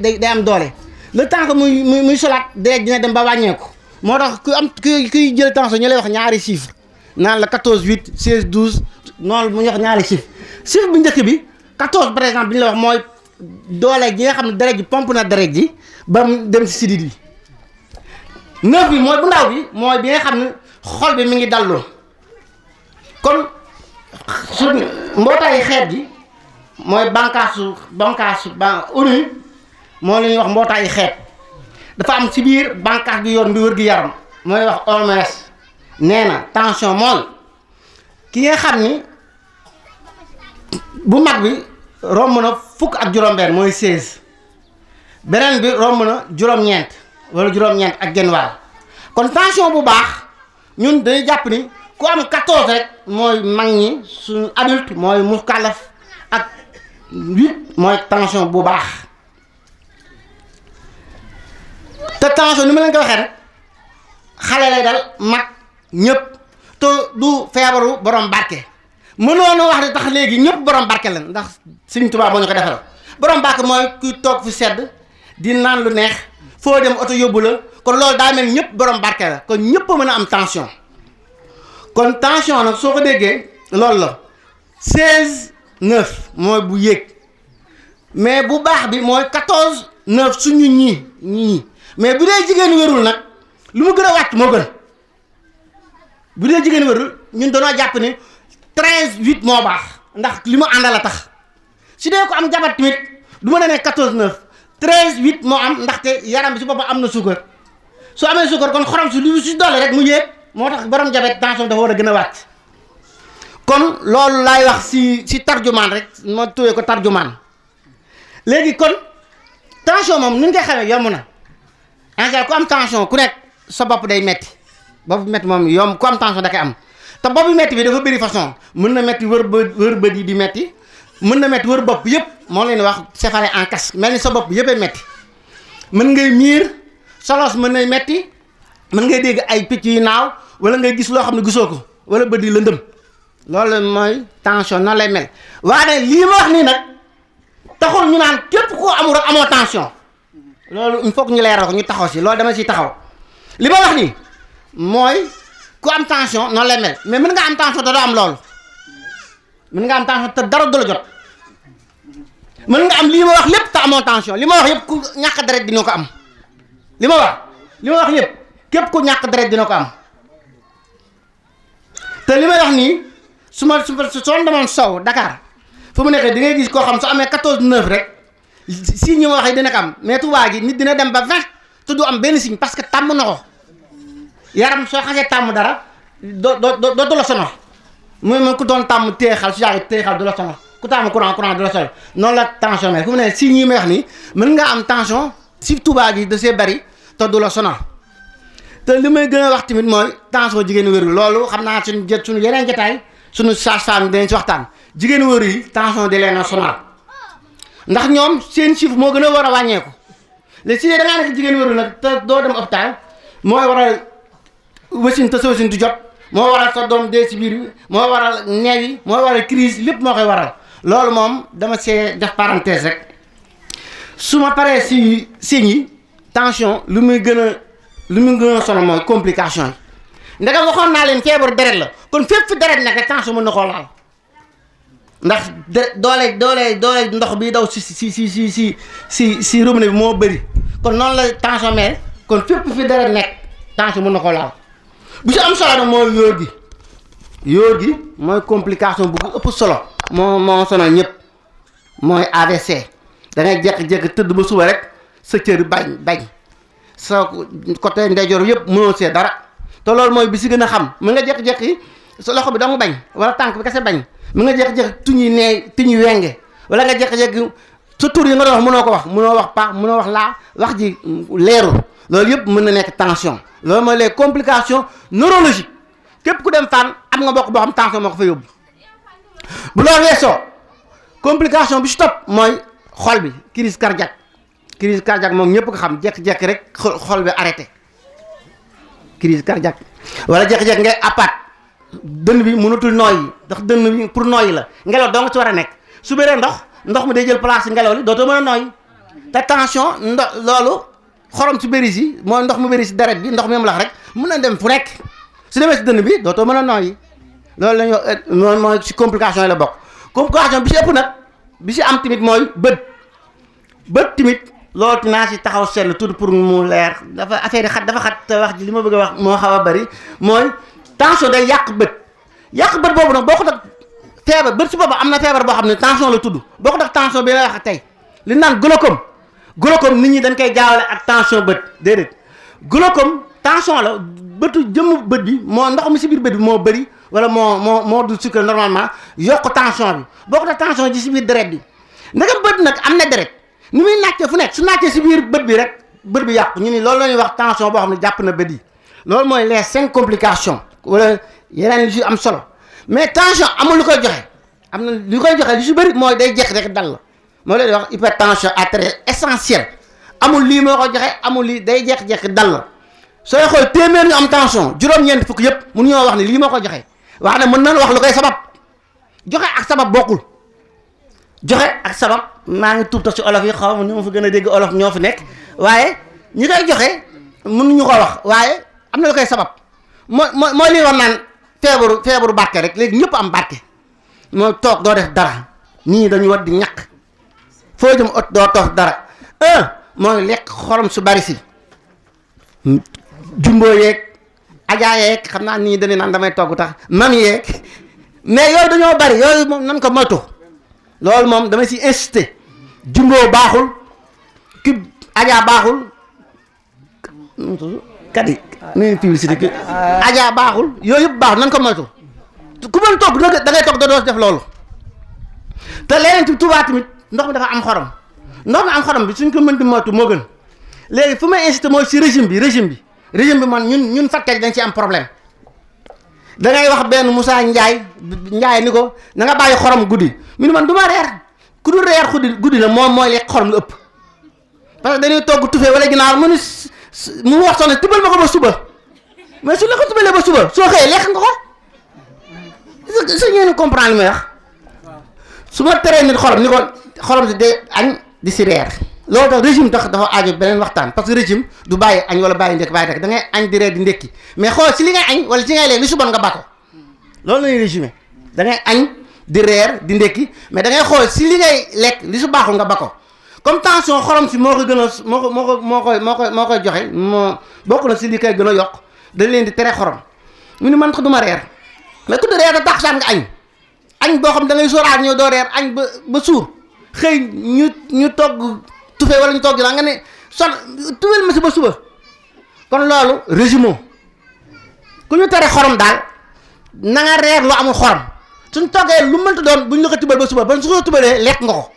day am doole le temps que muy solaat deret dina dem ba wàññeeku moo tax kuy jël tension ñu lay wax ñaari chiffre naan la 14 8 16 12 noonu mu ñu wax ñaari chiffre bu njëkk bi 14 par exemple bi ñu la wax mooy doole ji nga xam ne deret ji pompe na deret ji ba mu dem si sidit yi 9 bi mooy bu ndaw bi mooy bi nga xam ne xol bi mi ngi dallu kon su mbootaayu xeet gi mooy bànqaasu ONU moo la ñuy wax mbootaayu xeet dafa am ci biir bànqaas bi yor mbi wër gi yaram mooy wax OMS nee na tension mooy ki nga xam ni bu mag bi romb na fukk ak juróom-benn mooy 16 beneen bi romb na juróom-ñeent wala juróom-ñeent ak genn wàll kon tension bu baax ñun dañuy jàpp ni ku am 14 rek mooy mag ñi suñu adulte mooy mukallaf ak 8 mooy tension bu baax te tension ni ma leen ko waxee rek xale lay dal mag ñëpp te du feebaru borom barke mënoon a wax ne tax léegi ñëpp borom barke la ndax Sëriñ Tuubaa moo ñu ko defal borom barke mooy kuy toog fi sedd di naan lu neex foo dem oto yóbbu la kon loolu daa mel ñëpp borom barke la kon ñëpp a mën a am tension kon tension nag soo ko déggee loolu la 16 9 mooy bu yéeg mais bu baax bi mooy 14 9 suñu ñii mais bu dee jigéen wérul nag lu mu gën a wàcc moo gën bu dee jigéen wérul ñun dañoo jàpp ni 13 8 moo baax ndax li mu àndal a tax su dee ko am jabat tamit du mën a ne 14 9 13 8 moo am ndaxte yaram bi si boppam am na suukar su amee suukar kon xorom si lu si doole rek mu yéeg moo tax borom jabet tension dafa war a gën a wàcc kon loolu laay wax si tarjumaan rek ma tuwee ko tarjumaan léegi kon tension moom ni nga koy xamee yomb na en général ku am tension ku nekk sa bopp day metti bopp metti moom yomb ku am tension da koy am te boppu metti bi dafa bëri façon mën na metti wër bët yi di metti mën na metti wër bopp yëpp moo leen wax céphalée en casque mel ni sa bopp yëppay metti mën ngay miir solos mën nay metti mën ngay dégg ay picc yu naaw wala ngay gis loo xam ne gisoo ko wala bët yi lëndëm loolu mooy tension noonu lay mel waaye lii ma wax nii nag taxul ñu naan képp koo amul rek amoo tension loolu il faut que ñu leeral ko ñu taxaw si loolu dama siy taxaw li ma wax nii mooy ku am tension noonu lay mel mais mën nga am tension te doo am loolu mën nga am tension te dara du la jot mën nga am lii ma wax lépp te amoo tension li ma wax yëpp ku ñàkk deret dina ko am li ma wax yëpp képp ku ñàkk deret dina ko am te li may wax nii su soo demoon sow Dakar fu mu nekkee di ngay gis koo xam su amee 14 9 rek si ñi ma wax yi dina ko am mais Touba gi nit dina dem ba 20 te du am benn signe parce que tàmm na ko yaram soo xasee tàmm dara doo la sonal mu ku doon tàmm téexal su yàgg téexal du la sonal ku tàmm courant du la sonal noonu la tension mel fu mu ne si ñi may wax nii mën nga am tension si Touba gi da see bari te du la sonal te li may gën a wax tamit mooy tension jigéen wéru loolu xam naa suñu yeneen jotaay suñu sage-femme dinañ si waxtaan jigéen wéru yi tension di leen a sonal ndax ñoom seen chiffre moo gën a war a wàññeeku léegi si da ngaa nekk jigéen wéru nag te doo dem hôpital mooy waral wasin te sa wasin du jot moo waral sa doom dee si biir bi moo waral neew yi moo waral crise lépp moo koy waral loolu moom dama see def parenthèse rek su ma paree si signes yi tension lu muy gën a sonal mooy complication yi ndegam waxoon naa leen feebaru deret la kon fépp fi deret nekk tension mën na koo laal ndax doole ndox bi daw si robinet bi moo bëri kon noonu la tension mel kon fépp fi deret nekk tension mën na koo laal bu si am solo nag mooy yóor gi mooy complication bu ëpp solo moo sonal ñëpp mooy AVC da ngay jékki-jékki tëdd ba suba rek sa cër bañ sa côté ndeyjoor yëpp mënoo see dara te loolu mooy bi si gën a xam mën nga jékki-jékki sa loxo bi dong bañ wala tànk bi kese bañ mën nga jékki-jékki tuñuy wenge wala nga jékki-jékki sa tur yi nga doon wax mënoo ko wax mënoo wax paax mënoo wax laa wax ji leerul loolu yëpp mën na nekk tension loolu mooy les complications neurologiques képp ku dem fan am nga bokk boo xam tension moo ko fa yóbbu bu loolu weesoo complication bi si topp mooy xol bi crise cardiaque moom ñëpp ko xam jékki-jékki rek xol bi arrêté crise cardiaque wala jékki-jékki ngay apat dënn bi mënatul nooyi ndax dënn bi pour nooyi la ngelaw doo nga ci war a nekk su bëree ndox mi day jël place ngelaw li dootoo mën a nooyi te tension loolu xorom si bëri si mooy ndox mu bëri si deret bi ndox mi am lax rek mën na dem fu nekk su demee si dënn bi dootoo mën a nooyi loolu la ñu mooy si complication yi la bokk complication bi si ëpp nag bi si am tamit mooy bët tamit loolu naa si taxaw seetlu tuuti pour mu leer dafa affaire yi dafa xat te wax ji li ma bëgg a wax moo xaw a bëri mooy tension day yàq bët boobu nag boo ko def feebar bët si boobu am na feebar boo xam ne tension la tudd boo ko def tension bi la wax tey li naan glaucome nit ñi dañ koy jaawale ak tension bët déedéet glaucome tension la bëtu jëmm bët bi moo ndox mi si biir bët bi moo bëri wala moo du sucre normalement yokk tension bi boo ko def tension ji si biir deret bi ndegam bët nag am na deret ni muy nàccee fu nekk su nàccee si biir bët bi rek bët bi yàqu ñu ni loolu la ñuy wax tension boo xam ne jàpp na bët yi loolu mooy les 5 complications wala yeneen li si am solo mais tension amul lu koy joxe am na lu koy joxe li si bëri mooy day jeex rek dal la moo leen wax hypertension artérielle essentielle amul lii moo ko joxe amul lii day jeex dal la sooy xool téeméer ñu am tension juróom-ñeent fukk yëpp mun ñoo wax ni lii moo ko joxe wax ne mën nañu wax lu koy sabab joxe ak sabab bokkul joxe ak sabab maa ngi tuub tax ci olof yi xaw ma ñu ma fa gën a dégg olof ñoo fi nekk waaye ñi koy joxe mënuñu ko wax waaye am na lu koy sabab mooy lii wax naan feebaru barke rek léegi ñëpp am barke mooy toog doo def dara nit ñi dañu war di ñàkk foo jëm ot doo toog dara mooy lekk xorom su bari si jumbo yeeg ajaa yeeg xam naa nit ñi dañuy naan damay togg tax mam yeeg mais yooyu dañoo bari yooyu moom nan ko moytu loolu moom dama si insister Jumbo baaxul ki Adja baaxul kadi nuñu publicité ki Adja baaxul yooyu yëpp baaxul nan ko moytu ku mën togg da ngay togg doo def loolu te leneen ci Touba tamit ndox mi dafa am xorom ndox mi am xorom bi suñ ko mën di moytu moo gën léegi fu may insister mooy si régime bi man ñun fajkat yi dañ ci am problème da ngay wax benn Moussa Ndiaye ni ko na nga bàyyi xorom guddi mu ne man du ma reer ku dul reer guddi la moom mooy lekk xorom lu ëpp parce que dañuy togg tufe wala ginnaaw mu wax soxna tibal ma ko ba suba mais su la ko tubalee ba suba soo xëyee lekk nga ko sa ngeen comprendre li may wax su ma teree nit xorom ni ko xorom si de añ di si reer loolu tax régime tax dafa aajo beneen waxtaan parce que régime du bàyyi añ wala bàyyi ndekki bàyyi rek da ngay añ di reer di ndekki mais xool si li ngay añ wala si ngay lekk li su bon nga bako loolu la ñuy régime da ngay añ di reer di ndekki mais da ngay xool si li ngay lekk li su baaxul nga bako comme tension xorom si moo ko gën a moo koy joxe moo bokk na si li koy gën a yokk dañ leen di tere xorom mu ni man ko du ma reer mais ku di reer da tax saan nga añ boo xam da ngay sóoraat ñëw doo reer añ ba suur xëy ñu togg tufe wala ñu togg la nga ne tufeel ma si ba suba kon loolu régime ku ñu tere xorom daal na nga reer lu amul xorom suñ toggee lu mënta doon buñ la ko tubal ba suba ba su ko tubalee lekk nga ko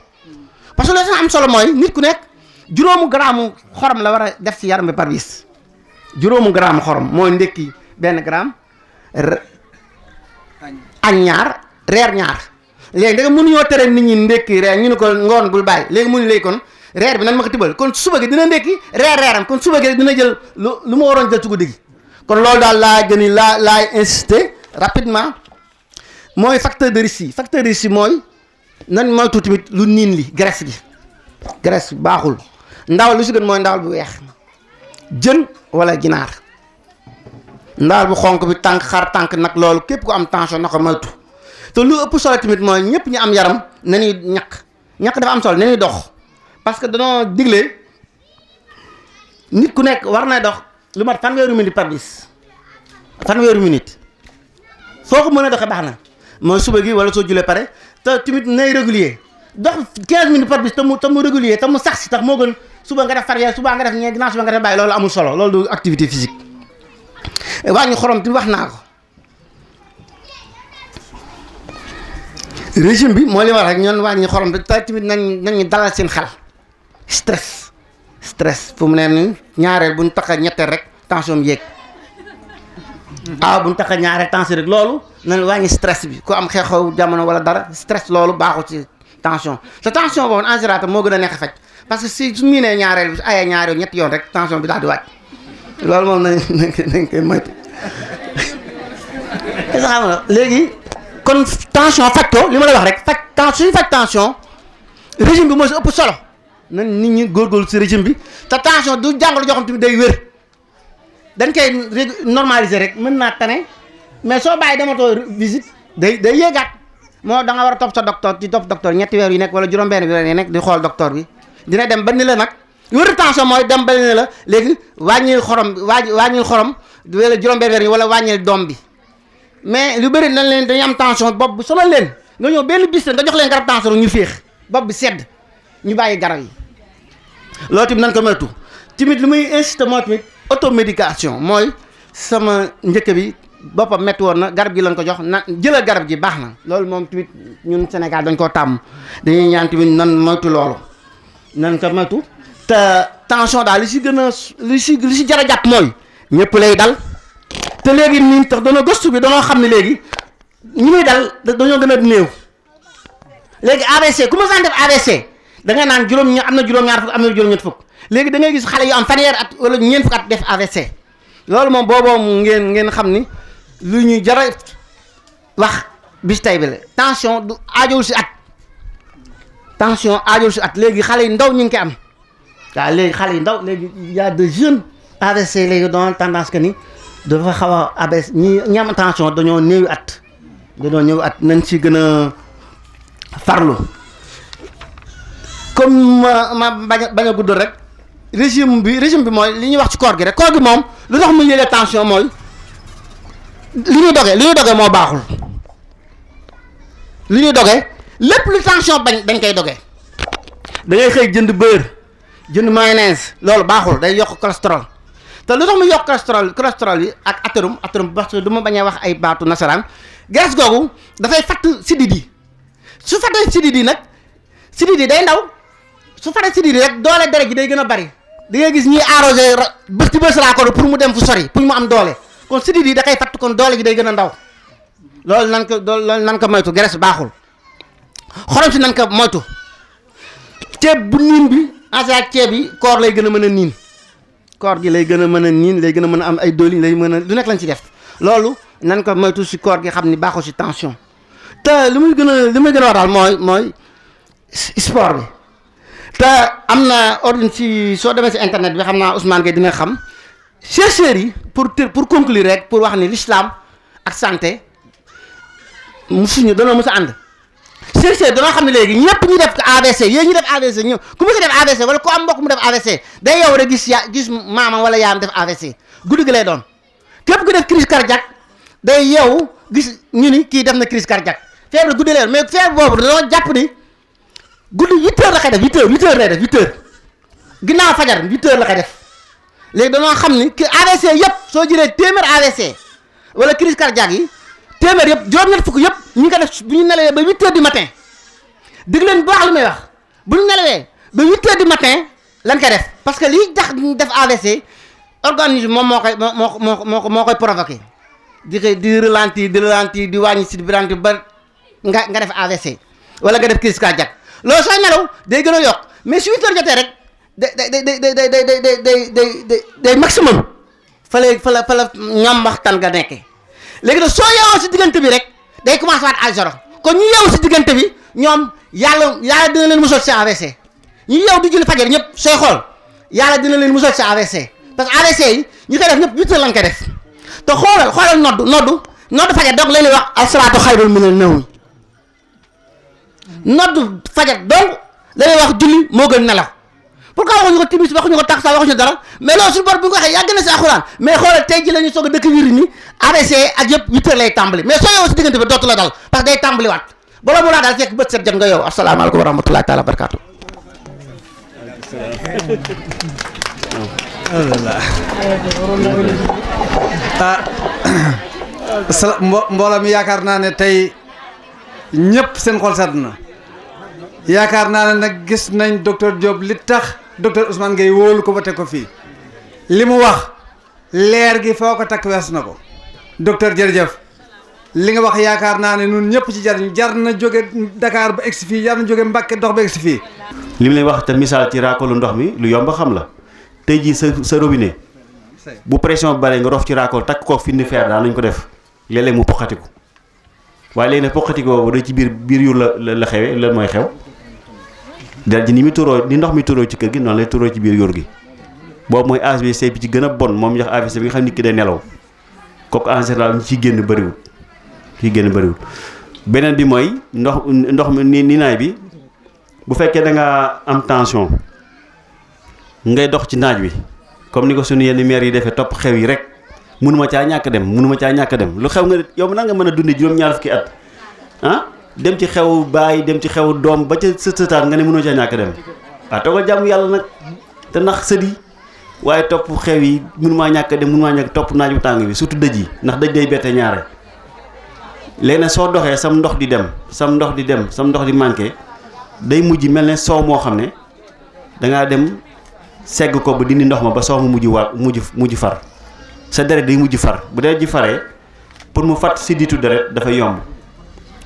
parce que loolu am solo mooy nit ku nekk juróomu gramme xorom la war a def ci yaram bi par bis juróomu gramme xorom mooy ndekki 1 gramme añ ñaar reer ñaar léegi da nga mënuñoo tere nit ñi ndekki reer ñu ne ko ngoon bul bàyyi léegi mënu léegi kon reer bi nan ma ko tibal kon suba gi dina ndekki reeram kon suba gi dina jël lu ma waroon jël ci guddi gi kon loolu daal laay insister rapidement mooy facteur de risque mooy nan moytu tamit lu niin li graisse baaxul ndawal lu si gën mooy ndawal bu weex jën wala ginaar ndawal bu xonk bi tànk xar tànk nag loolu képp ku am tension na ko moytu te lu ëpp solo tamit mooy ñëpp ñu am yaram nañuy ñaq dafa am solo nañuy dox parce que danoo digle nit ku nekk war na dox lu mat fanweeri minute par bis fanweeri minute foo ko mën a doxee baax na mooy suba gi wala soo julee pare te tamit nay régulier dox 15 minutes par bis te mu régulier te mu sax si tax moo gën suba nga def farrière suba nga def ñeent ginnaaw suba nga def bàyyi loolu amul solo loolu du activité physique wàññi xorom ti wax naa ko régime bi mooy li ma wax rek ñoon wàññi xorom te tamit nañu dalal seen xel stress fu mu ne ni ñaareel buñ tax a ñetteel rek tension bi yéeg buñ tax a ñaareel tension rek loolu nañ wàññi stress bi ku am xeexew jamono wala dara stress loolu baaxul ci tension te tension boobu en général moo gën a neex a faj parce que si su mu nee ñaareel bi ayee ñaari yoon ñetti yoon rek tension bi daal di wàcc loolu moom nañ koy moytu xam nga léegi kon tension faj ko li ma la wax rek suñu faj tension régime bi moo si ëpp solo na nit ñi góorgóorlu si régime bi te tension du jàngoro joo xam tamit day wér dañ koy normaliser rek mën naa tane mais soo bàyyi dematoo visite day yéegaat moo da nga war a topp sa docteur di topp docteur ñetti weer yu nekk wala juróom-benn weer yu nekk di xool docteur bi dina dem ba ni la nag wér tension mooy dem ba ni la léegi wàññil xorom wala juróom-benn weer yi wala wàññil doom bi mais lu bëri nañ leen dañuy am tension bopp bi sonal leen nga ñëw benn bis nga jox leen garab tension ñu féex bopp bi sedd ñu bàyyi garab yi loolu tamit nañ ko moytu tamit lu muy insister mooy tamit automédication mooy sama njëkk bi boppam métti woon na garab gi lañ ko jox na jëlal garab gi baax na loolu moom tamit ñun Sénégal dañ koo tàmm dañuy ñaan tamit nan moytu loolu nan ko moytu te tension daal li si gën a li si jar a jàpp mooy ñëpp lay dal te léegi nii tax dañoo gëstu bi dañoo xam ne léegi ñi muy dal dañoo gën a néew léegi AVC ku ma saan def AVC da ngay naan am na juróom-ñaar fukk am na juróom-ñett fukk léegi da ngay gis xale yu am fanweer at wala ñeent fukk at def AVC loolu moom booboo ngeen xam ni lu ñuy jara wax bis tay bi la tension du aajowul si at léegi xale yu ndaw ñu ngi koy am waaw léegi xale yu ndaw léegi y a de jeunes AVC léegi doon tendance que ni dafa xaw a AVC ñi am tension dañoo néewi at nañ ci gën a farlu comme ma bañ a guddal rek régime bi mooy li ñuy wax ci koor gi rek koor gi moom lu tax mu yëlee tension mooy li ñuy doge moo baaxul lu ñuy dogee lépp lu tension bañ dañ koy dogee. da ngay xëy jënd beurre jënd mayonnaise loolu baaxul day yokk cholestérol te lu tax mu yokk cholestérol yi ak athérum parce que du ma bañ a wax ay baatu nasaraan graisse googu dafay fatt sidit yi su fattee sidit yi nag sidit yi day ndaw su fattee sidit yi rek doole deret ji day gën a bari da ngay gis ñuy arrosé bés ci bés laa ko pour mu dem fu sori pour mu am doole kon sidit yi da koy fatt kon doole ji day gën a ndaw loolu nan ko moytu graisse baaxul xorom si nan ko moytu ceeb bu niin bi en général ceeb yi koor lay gën a mën a niin koor gi lay gën a mën a niin lay gën a mën a am ay doli lay mën a lu nekk lañ ci def loolu nan ko moytu si koor gi xam ni baaxul si tension te li muy gën a wax daal mooy sport bi te am na ordine si soo demee si internet bi xam naa Ousmane Gueye dina xam chercheurs yi pour conclure rek pour wax ni l'islam ak santé danoo mës a ànd chercheurs danoo xam ne léegi ñëpp ñu def AVC yéen ñu def AVC ñëw ku mës a def AVC wala ku am mbokk mu def AVC day yow rek gis maamam wala yaam def AVC guddi gi lay doon képp ku def crise cardiaque day yow gis ñu ni kii def na crise cardiaque feebar guddi lay doon mais feebar boobu dañoo jàpp ni guddi 8 heures la koy def 8 heures lay def 8 heures ginnaaw fajar 8 heures la koy def léegi dañoo xam ni que AVC yëpp soo jëlee téeméer AVC wala crise cardiaque yi téeméer yëpp juróom-ñett fukk yëpp ñu ngi ko def bu ñu nelawee ba 8 heures du matin dégg leen bu baax li may wax bu ñu nelawee ba 8 heures du matin lan koy def parce que lii tax ñu def AVC organisme moom moo koy provoqué di ralentir di wàññi si biranti ba nga def AVC wala nga def crise cardiaque loolu soo nelaw day gën a yokk mais su 8 heures jotee rek day maximum fa la ñoom waxtaan nga nekkee léegi nag soo yeewoo si diggante bi rek day commencé waat à zéro kon ñu yeewu si diggante bi ñoom yàlla dina leen musal si AVC ñu yeewu di julli fajar ñëpp sooy xool yàlla dina leen musal si AVC parce que AVC yi ñu koy def ñëpp 8 heures lañ koy def te xoolal noddu fajar donc la ñuy wax as-salaatu xayrun mina nawm noddu fajar donc la ñuy wax julli moo gën nelaw pourquoi waxuñu ko timis waxuñu ko takkusaan waxuñu dara mais loolu suñu bor bi nga ko waxee yàgg na si alxuraan mais xoolal tey ji la ñu soog a dëkk wiir ni AVC ak yëpp 8 heures lay tàmbali mais soo yow si diggante bi dootu la dal parce que day tàmbali waat bala mu laa daal fekk bët set jot nga yow asalaamaaleykum wa rahmatullahi taala wa barakaatu mbooloo mi yaakaar naa ne tey ñëpp seen xol sedd na yaakaar naa ne nag gis nañ docteur Diop li tax docteur Ousmane Gueye wóolu ko ba teg ko fii li mu wax leer gi foo ko takk wees na ko docteur jërëjëf li nga wax yaakaar naa ne ñun ñëpp ci jariñ jar na jóge Dakar ba egsi fii jar na jóge Mbàkke dox ba egsi fii li mu lay wax te misaal ci raakolu ndox mi lu yomb xam la tey jii sa robinet bu pression bi bare nga rof ci raakol takk ko fi ni fer daan nañ ko def léeg-léeg mu poqatiku waaye léegi nag poqatiku boobu da ci biir yu la xewe lan mooy xew dal ji ni mu turoo ni ndox mi turoo ci kër gi noonu lay turoo ci biir yor gi boobu mooy AVC bi ci gën a bon moom ñu wax AVC bi nga xam nit ki day nelaw kooku en général ñu ciy génn bëriwul beneen bi mooy ndox mi ni naay bi bu fekkee da nga am tension ngay dox ci naaj wi comme ni ko suñu yenn maire yi defee topp xew yi rek mënuma caa ñàkk dem lu xew nga yow nan nga mën a dundee juróom-ñaar fukki at dem ci xew baay dem ci xew doom ba ca sëtaat nga ne mënoo caa ñàkk dem toogal jàmm yàlla nag te nax sëdi waaye topp xew yi mënumaa ñàkk topp naaj bu tàng bi surtout dëj yi ndax dëj day bette ñaare léegi nag soo doxee sam ndox di manqué day mujj mel ne soow moo xam ne dangaa dem segg ko ba dindi ndox ma ba soow mu mujj far sa deret day mujj far bu deret ji faree pour mu fàtt si diitu deret dafa yomb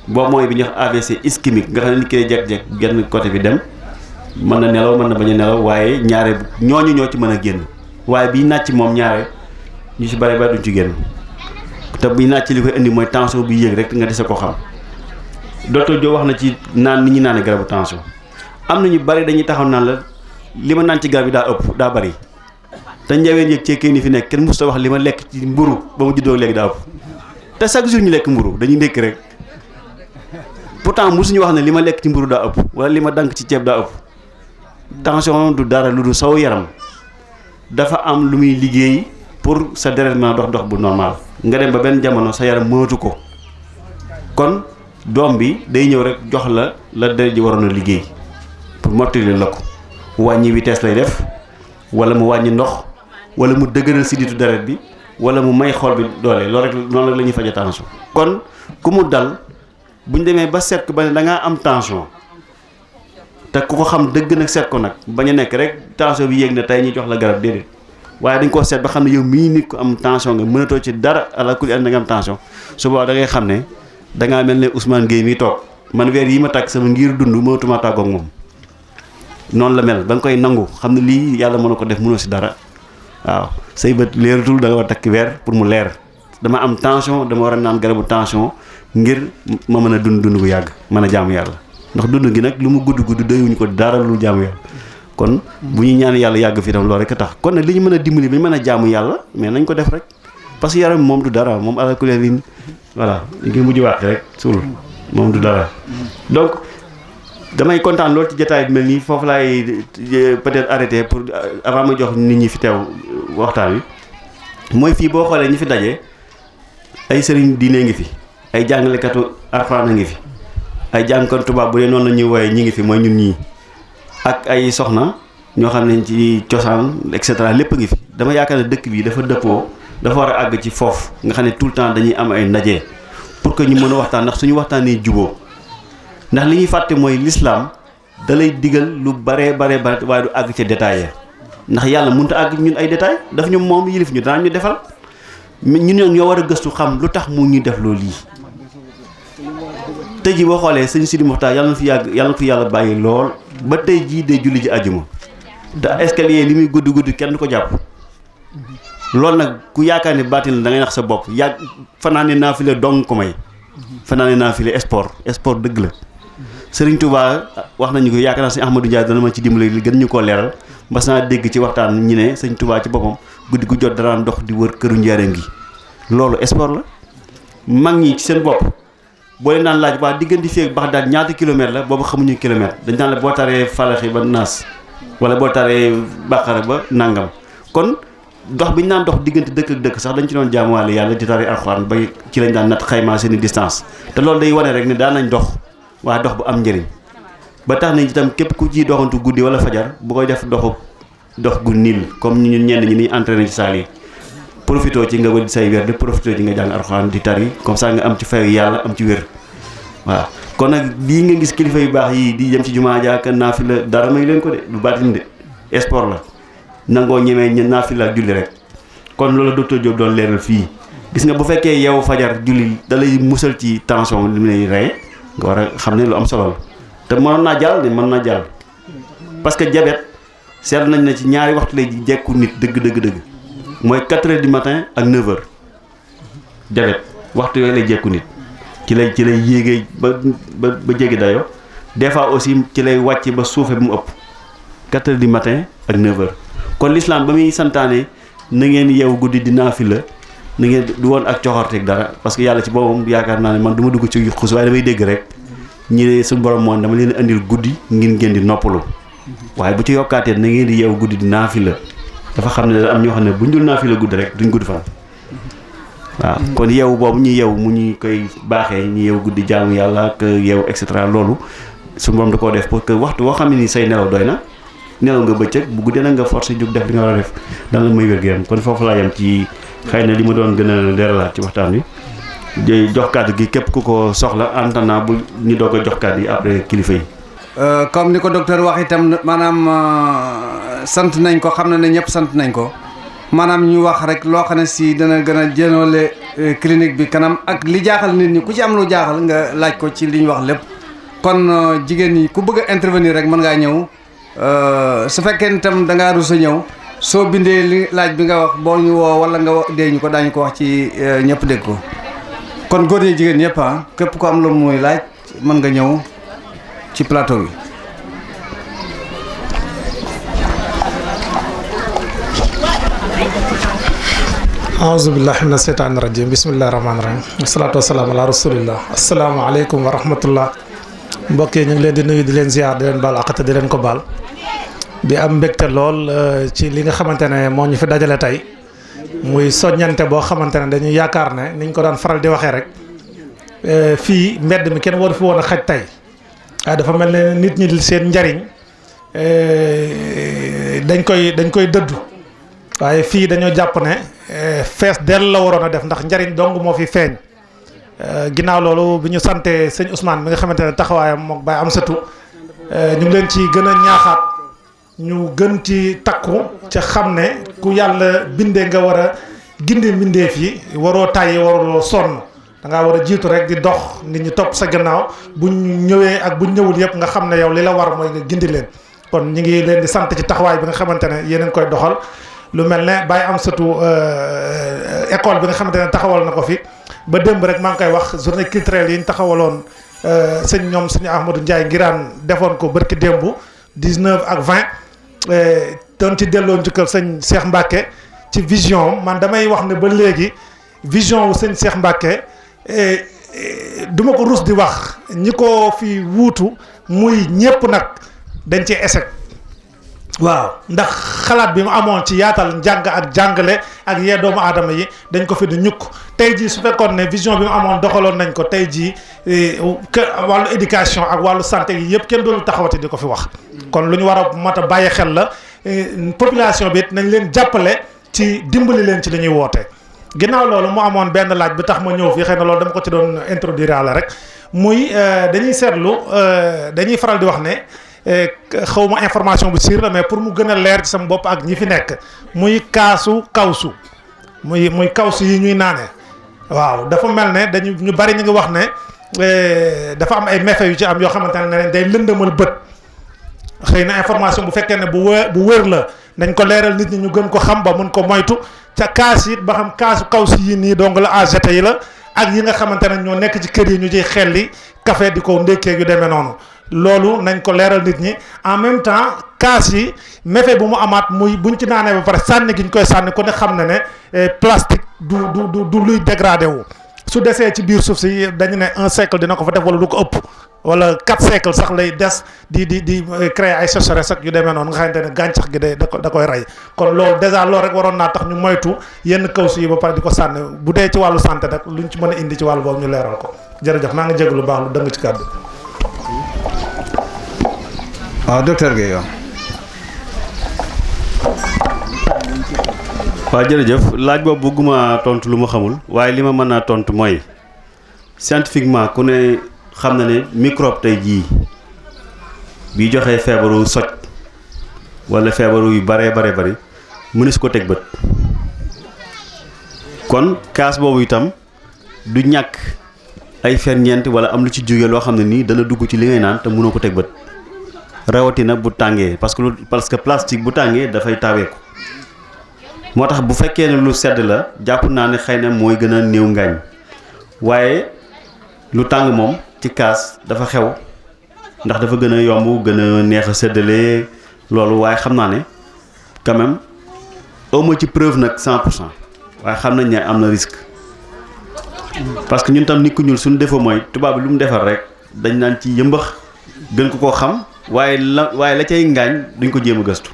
boobu mooy bi ñuy wax AVC ischémique nga xam ne nit ki jekk-jekk genn côté bi dem mën na nelaw mën na bañ a nelaw waaye ñaare ñooñu ñoo ci mën a génn waaye biy nàcc moom ñaare ñu si bari duñ ci génn te biy nàcc li koy indi mooy tension bi yéeg rek nga dese ko xam docteur Dio wax na ci naan ni ñuy naane garabu tension am na ñu bari dañuy taxaw naan la li ma naan ci garab yi daa ëpp daa bari te njaween yëg ceekee ni fi nekk kenn musta wax li ma lekk ci mburu ba mu juddoo léegi daa ëpp te chaque jour ñu lekk mburu dañuy ndékk rek pourtant musuñu wax ne li ma lekk ci mburu daa ëpp wala li ma dank ci ceeb daa ëpp tension du dara lu du saw yaram dafa am lu muy liggéey pour sa deret mën a dox bu normal nga dem ba benn jamono sa yaram mënatu ko kon doom bi day ñëw rek jox la deret ji waroon a liggéey pour mottali la ko wàññi vitesse lay def wala mu wàññi ndox wala mu dëgëral sidditu deret bi wala mu may xol bi doole loolu rek noonu rek la ñuy faje tension. kon ku mu dal bu ñu demee ba seet ko ba ne da ngaa am tension te ku ko xam dëgg nag seet ko nag bañ a nekk rek tension bi yéeg na tey ñu jox la garab déedéet waaye dañ koo seet ba xam ne yow mii nit ko am tension nga mënatoo ci dara ala kulli ànd da nga am tension su boobaa da ngay xam ne da ngaa mel ne Ousmane Gueye mi toog man weer yi ma tàgg sama ngir dund mënatuma tàggoog moom noonu la mel ba nga koy nangu xam ne lii yàlla mën na ko def mënoo si dara waaw say bët leeratul da nga war a takki weer pour mu leer dama am tension dama war a naan garabu tension ngir ma mën a dund gu yàgg mën a jaamu yàlla ndax dund gi nag lu mu gudd doyuñu ko dara lu jaamu yàlla kon bu ñu ñaan yàlla yàgg fi tam loolu rek a tax kon nag li ñu mën a dimbali ba ñu mën a jaamu yàlla mais nañ ko def rek parce que yaram moom du dara moom ala kulli lin voilà li ngi mujj waat rek suul moom du dara donc damay kontaan loolu ci jotaay bi mel nii foofu laay peut-être arrêté pour avant ma jox nit ñi fi teew waxtaan wi mooy fii boo xoolee ñi fi daje ay sëriñ diine ngi fi ay jàngalekatu alxuraan a ngi fi ay jàngkatu tubaab bu dee noonu la ñuy wooyee ñi ngi fi mooy ñun ñii ak ay soxna ñoo xam ne ci cosaan et cetera lépp a ngi fi dama yaakaar ne dëkk bi dafa dëppoo dafa war a àgg ci foofu nga xam ne tout le temps dañuy am ay ndaje pour que ñu mën a waxtaan ndax suñu waxtaanee juboo ndax li ñuy fàtte mooy l'islam da lay digal lu bare waaye du àgg ca détaillé ndax yàlla mënut a àgg ñun ay détail daf ñu moom yilif ñu daan ñu defal ñun ñoo war a gëstu xam lu tax mu ñuy def loolu lii tey jii boo xoolee sëñ Sidi Moxtaar yàlla na fi yàlla bàyyi lool ba tey jii day julli ji àjjuma te escalier li muy guddi kenn du ko jàpp loolu nag ku yaakaar ne baatin la da ngay nax sa bopp yàgg fanaane naafile dong ko may fanaane naafile sport dëgg la Sëriñ Touba wax nañu ko yaakaar naa sëñ Ahmadou Ndiaye dana ma ci dimbali li gën ñu koo leeral mas naa dégg ci waxtaan ñi ne sëñ Touba ci boppam guddi gu jot danaan dox di wër këru njaareem gi loolu sport la mag ñi ci seen bopp boo leen daan laaj waa diggante fii ak Baxdaad ñaata kilomètre la boobu xamuñu kilomètre dañ daan la boo taree falaxi ba naas wala boo taree bàqara ba nàngam kon dox bi ñu daan dox diggante dëkk ak dëkk sax dañ ci doon jaamuwaale yàlla di tari alxuraan ba ci lañ daan natt xaymaa seeni distance te loolu day wane rek ne daan nañ dox waaye dox bu am njëriñ ba tax na itam képp ku ciy doxantu guddi wala fajar bu koy def dox gu niil comme ñun ñenn ñi ni entraîné ci saal yi profitoo ci nga wël say wér de profitoo ci nga jàng alxuraan di tari comme ça nga am ci fayu yàlla am ci wér waaw kon nag lii nga gis kilifa yu baax yii di jëm ci jumaa jaaka naafila dara may leen ko de du baatin de sport la nangoo ñemee naafila ak julli rek kon loolu docteur Diop doon leeral fii gis nga bu fekkee yow fajar julli da lay musal ci tension li mu lay rey nga war a xam ne lu am solo la te mën naa jàll parce que diabète seetlu nañ ne ci ñaari waxtu lay jekku nit dëgg mooy 4 heures du matin ak 9 heures diabète waxtu yooyu lay jekku nit ci lay yéegee ba jéggi dayo des fois aussi ci lay wàcc ba suufe bi mu ëpp 4 heures du matin ak 9 heures kon l'islam ba muy santaane na ngeen yeewu guddi di naafila na ngeen du woon ak coxorteeg dara parce que yàlla ci boppam yaakaar naa ne man du ma dugg ci xus waaye damay dégg rek ñi ne suñu borom moom dama leen andil guddi ngir ngeen di noppalu waaye bu ci yokkaatee na ngeen di yeewu guddi di naafila dafa xam ne am ñoo xam ne buñ dul naafila guddi rek duñ gudd fan waaw kon yeewu boobu ñu yeewu mu ñu koy baaxee ñu yeewu guddi jaamu yàlla ak yeewu et cetera loolu suñu borom da koo def pour que waxtu woo xam ne ni say nelaw doy na nelaw nga bëccëg bu guddee nag nga forcé jóg def li nga war a def dana la muy wér-gu-yaram kon foofu laa yem ci xëy na li ma doon gën a leeralaat ci waxtaan wi di jox kàddu gi képp ku ko soxla en attendant bu ñu doog a jox kàddu yi après kilifa yi. comme ni ko docteur wax itam maanaam sant nañ ko xam na ne ñëpp sant nañ ko maanaam ñu wax rek loo xam ne si dana gën a jënoole clinique bi kanam ak li jaaxal nit ñi ku ci am lu jaaxal nga laaj ko ci li ñu wax lépp kon jigéen ñi ku bëgg a intervenir rek mën ngaa ñëw su fekkee itam da ngaa rus a ñëw soo bindee li laaj bi nga wax boo ñu woo wala nga dee ñu ko daañu ko wax ci ñëpp dégg ko kon góor ñi jigéen ñëpp képp ko am lu muy laaj mën nga ñëw ci plateau bi. aouzu billahi mina seytaani rajim bismillahi rahmaani rahim wasalaatu wasalaam ala rasulillah asalaamaaleykum wa rahmatullah mbokk yi ñu ngi leen di nuyu di leen ziar di leen baal àq di leen ko baal di am mbégte lool ci li nga xamante ne moo ñu fi dajale tey muy soññante boo xamante ne dañuy yaakaar ne niñ ko daan faral di waxee rek fii mbedd mi kenn waru fi woon a xaj tey waaye dafa mel ne nit ñi seen njariñ dañ koy dëddu waaye fii dañoo jàpp ne fees dell la waroon a def ndax njariñ dong moo fi feeñ ginnaaw loolu bi ñu sante sëñ Ousmane mi nga xamante ne taxawaayam moom Baye Amsatou ñu ngi leen ci gën a ñaaxaat ñu gën ci takku ca xam ne ku yàlla bindee nga war a gindi mbindeef yi waroo tàyyi waruloo sonn da ngaa war a jiitu rek di dox nit ñi topp sa gannaaw buñ ñëwee ak buñ ñëwul yëpp nga xam ne yow li la war mooy nga gindi leen kon ñu ngi leen di sant ci taxawaay bi nga xamante ne yéen a ngi koy doxal lu mel ne Baye Amsatou école bi nga xamante ne taxawal na ko fi ba démb rek maa ngi koy wax journée culturelle yi ñu taxawaloon sëñ Ahmadou Ndiaye Ngiraan defoon ko barki démb 19 ak 20 doon ci delloo njukkal sëñ Cheikh Mbacke ci vision man damay wax ne ba léegi vision wu sëñ Cheikh Mbacke duma ko rus di wax ñi ko fi wuutu muy ñépp nag dañ ci échec waaw ndax xalaat bi mu amoon ci yaatal njàng ak jàngale ak yee doomu aadama yi dañ ko fi di ñukk tey jii su fekkoon ne vision bi mu amoon doxaloon nañ ko tey jii wàllu éducation ak wàllu santé yi yëpp kenn doolu taxawati di ko fi wax kon lu ñu war a mat a bàyyi xel la population bi it nañ leen jàppale ci dimbali leen ci li ñuy woote ginnaaw loolu mu amoon benn laaj bi tax ma ñëw fii xëy na loolu dama ko ci doon introduire la rek muy dañuy seetlu dañuy faral di wax ne xawma information bu siir la mais pour mu gën a leer ci sama bopp ak ñi fi nekk muy kawsu muy kawsu yi ñuy naane waaw dafa mel ne ñu bari ñu ngi wax ne dafa am ay méfaits yu ci am yoo xamante ne day lëndëmal bët xëy na information bu fekkee ne bu wër la nañ ko leeral nit ñi ñu gën ko xam ba mun ko moytu ca kaas yi ba xam kaasu kawsu yi nii donc la AGT yi la ak yi nga xamante ne ñoo nekk ci kër yi ñu ciy xelli café di ko ndékkee yu demee noonu loolu nañ ko leeral nit ñi en même temps kaas yi méfait bu mu amaat muy buñ ci naanee ba pare sànni gi ñu koy sànni ku ne xam ne ne plastique du luy dégradé wu su desee ci biir suuf si dañu ne 1 siècle dina ko fa def wala du ko ëpp wala 4 siècles sax lay des di créer ay sécheresse ak yu demee noonu nga xamante ne gàncax gi da koy rey kon loolu dèjà loolu rek waroon naa tax ñu moytu yenn kawsu yi ba pare di ko sànni bu dee ci wàllu santé rek luñ ci mën a indi ci wàllu boobu ñu leeral ko jërëjëf maa ngi jégg lu baax lu dëng ci kàddu. waaw docteur Guèye yow. waaw jërëjëf laaj boobu bëgguma tontu lu ma xamul waaye li ma mën naa tontu mooy scientifiquement ku ne xam na ne microbe tey jii bi joxee feebaru soj wala feebaru yu bari mënees ko teg bët kon kaas boobu itam du ñàkk ay ferñeent wala am lu ci jóge loo xam ne nii dana dugg ci li ngay naan te mënoo ko teg bët rawatina bu tàngee parce que plastique bu tàngee dafay taaweeku moo tax bu fekkee ne lu sedd la jàpp naa ne xëy na mooy gën a néew ngaañ waaye lu tàng moom ci kaas dafa xew ndax dafa gën a yomb gën a neex a séddale loolu waaye xam naa ne quand même awma ci preuve nag 100% waaye xam nañ ne am na risque parce que ñun tam nit ku ñuul suñu défaut mooy tubaab bi lu mu defar rek dañ naan ci yëmbax gën ko koo xam waaye la cay ngaañ duñ ko jéem a gëstu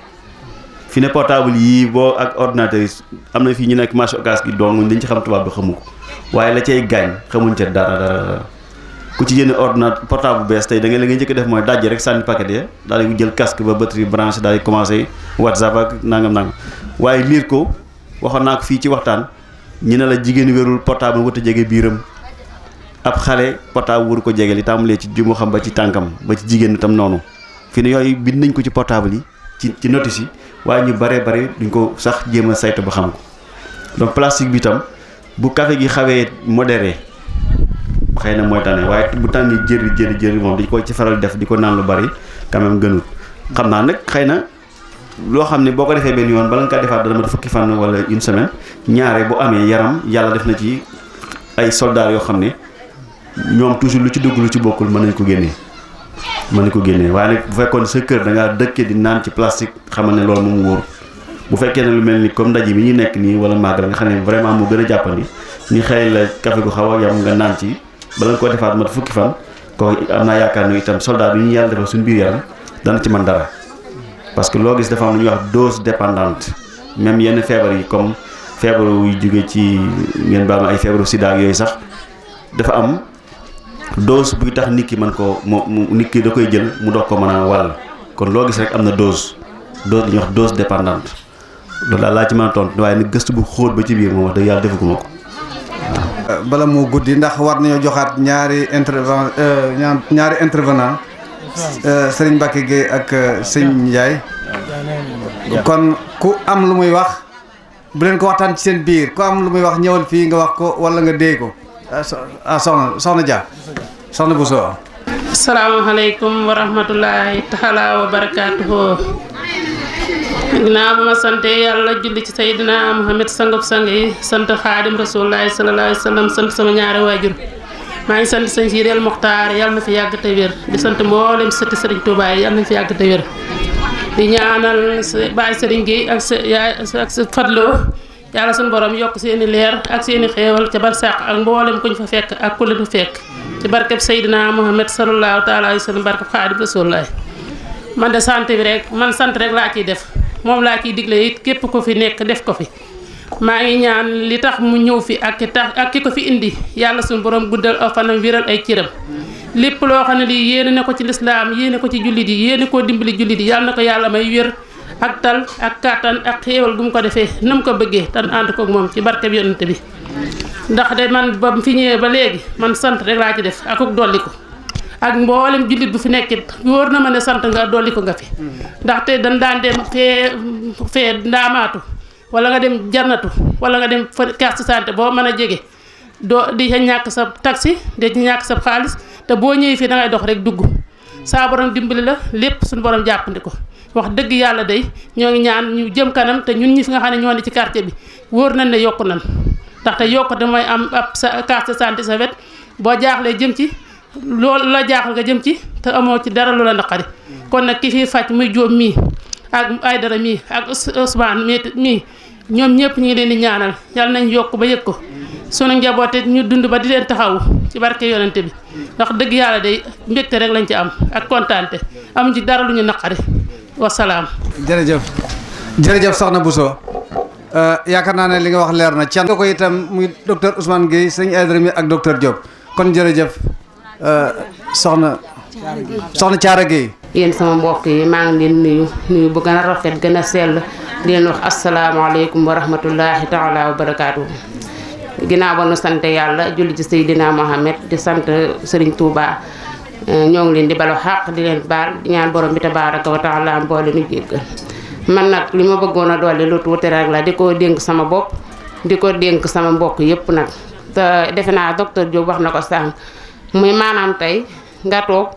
fi ne portable yii boo ak ordinateur yi am na fii ñu nekk marché Ocass gi dong dañ ci xam tubaab bi xamu ko waaye la cay gaañ xamuñ ca dara ku ci jënd ordinateur portable bu bees tey da nga la ngay njëkk def mooy dajji rek sànni paquet ya daal di jël casque ba batterie branché daal di commencé WhatsApp ak nangam waaye liir ko waxoon naa ko fii ci waxtaan ñu ne la jigéen wérul portable wut a jege biiram ab xale portable waru ko jege li tàmbalee ci jumu xam ba ci tànkam ba ci jigéen itam noonu fi ne yooyu bind nañ ko ci portable yi ci notice yi waaye ñu bare duñ ko sax jéem a saytu ba xam ko donc plastique bi itam bu café gi xawee modéré xëy na mooy tane waaye bu tànnee jëri moom dañ ko ci faral def di ko naan lu bari quand même gënul xam naa nag xëy na loo xam ne boo ko defee benn yoon bala nga kaa defaat dana ma fukki fan wala une semaine ñaare bu amee yaram yàlla def na ci ay soldats yoo xam ne ñoom toujours lu ci dugg lu ci bokkul mën nañ ko génnee waaye nag bu fekkoon sa kër da ngaa dëkkee di naan ci plastique xamal ne loolu moom wóor bu fekkee ne lu mel ni comme ndaje mi ñu nekk nii wala màggal nga xam ne vraiment moo gën a jàppandi ñu xëy la café gu xaw a yam nga naan ci bala nga ko defaat mat fukki fan ko am naa yaakaar ne itam soldat bi ñu yàlla defal suñu biir yaram dana ci mën dara parce que loo gis dafa am lu ñuy wax dose dépendante même yenn feebar yi comme feebaru yu jóge ci ngeen baal ma ay feebaru sida ak yooyu sax dafa am dose buy tax nit ki mën koo nit ki da koy jël mu doog ko mën a wàll kon loo gis rek am na dose li ñuy wax dose dépendante loolu daal laa ci mën a tontu waaye nag gëstu bu xóot ba ci biir moom wax dëgg yàlla defaguma ko. bala moo guddi ndax war nañoo joxaat ñaari intervenant Serigne Mbacke Gueye ak sëñ Ndiaye kon ku am lu muy wax bu leen ko waxtaan ci seen biir ku am lu muy wax ñëwal fii nga wax ko wala nga déy ko soxna Dia soxna Bousso. asalaamaaleykum wa rahmatullahi taala wa barakaatuhu. ginnaaw ba ma sante yàlla julli ci Seydina Muhammad sangub sang yi sant xaadim rasulullahi sallallahu alayhi wa sallam sant sama ñaari waajur maa ngi sant sëñ Siidel Muxtaar yàlla na fi yàgg te wér di sant mboolem sëti sëriñ Tuubaa yi yàlla na fi yàgg te wér di ñaanal baay sëriñ Gueye ak sa fadloo yàlla suñu borom yokk seeni leer ak seeni xéewal ca barsàq ak mboolem kuñ fa fekk ak ku leen fa fekk ci barkeb Seydina Muhammad sallallahu taala alayhi wa sallam barkeb xaadim rasulullahi man de sant bi rek man sant rek laa ciy def moom laa ciy digle it képp ko fi nekk def ko fi maa ngi ñaan li tax mu ñëw fi ak ki ko fi indi yàlla suñu borom guddal aw fanam wéral ay cëram lépp loo xam ne lii yéene na ko ci lislaam yéene ko ci jullit yi yéene koo dimbali jullit yi yàlla na ko yàlla may wér ak tal ak kàttan ak xéewal gu mu ko defee na mu ko bëggee tan ànd koog moom ci barke bi yonent bi ndax de man ba mu fi ñëwee ba léegi man sant rek laa ci def akuk dolli ko ak mboolem jullit bu fi nekkit wóor na ma ne sant nga dolli ko nga fi ndaxte dañ daan dem fee ndaamaatu wala nga dem jannatu wala nga dem carte santé boo mën a jege doo di ca ñàkk sa taxi di ca ñàkk sa xaalis te boo ñëwee fii da ngay dox rek dugg saa borom dimbali la lépp suñu borom jàppandi ko wax dëgg yàlla day ñoo ngi ñaan ñu jëm kanam te ñun ñi fi nga xam ne ñoo ne ci quartier bi wóor nañ ne yokku nan ndaxte yokkute mooy am ab sa carte santé sa wet boo jaaxlee jëm ci loolu la jaaxal nga jëm ci te amoo ci dara lu la naqari kon nag ki fii faj muy Jóob mii ak Aydara mii ak Ousmane mii ñoom ñëpp ñu ngi leen di ñaanal yàlla nañ yokk ba yëg ko sunu njaboote ñu dund ba di leen taxawu ci barke yonente bi ndax dëgg yàlla day mbégte rek lañ ci am ak kontaante amuñ ci dara lu ñu naqari wasalaam. jërëjëf soxna Bousso yaakaar naa ne li nga wax leer na can nga ko itam muy docteur Ousmane Gueye sëñ Aydara mi ak docteur Diop kon jërëjëf soxna Thiara Gueye. yéen sama mbokk yi maa ngi leen nuyu bu gën a rafet gën a sell di leen wax asalaamaaleykum wa rahmatullahi taala wa barakaatu. ginnaaw ba nu sant yàlla julli ci Seydina Mohamed di sant Serigne Touba ñoo ngi leen di balu xaq di leen baal di ñaan borom bi tabaaraka wa taala mboole nu jéggal man nag li ma bëggoon a dolli lu tuuti rek la di ko dénk sama bopp di ko dénk sama mbokk yépp nag te defe naa docteur Diop wax na ko sànq muy maanaam tey nga toog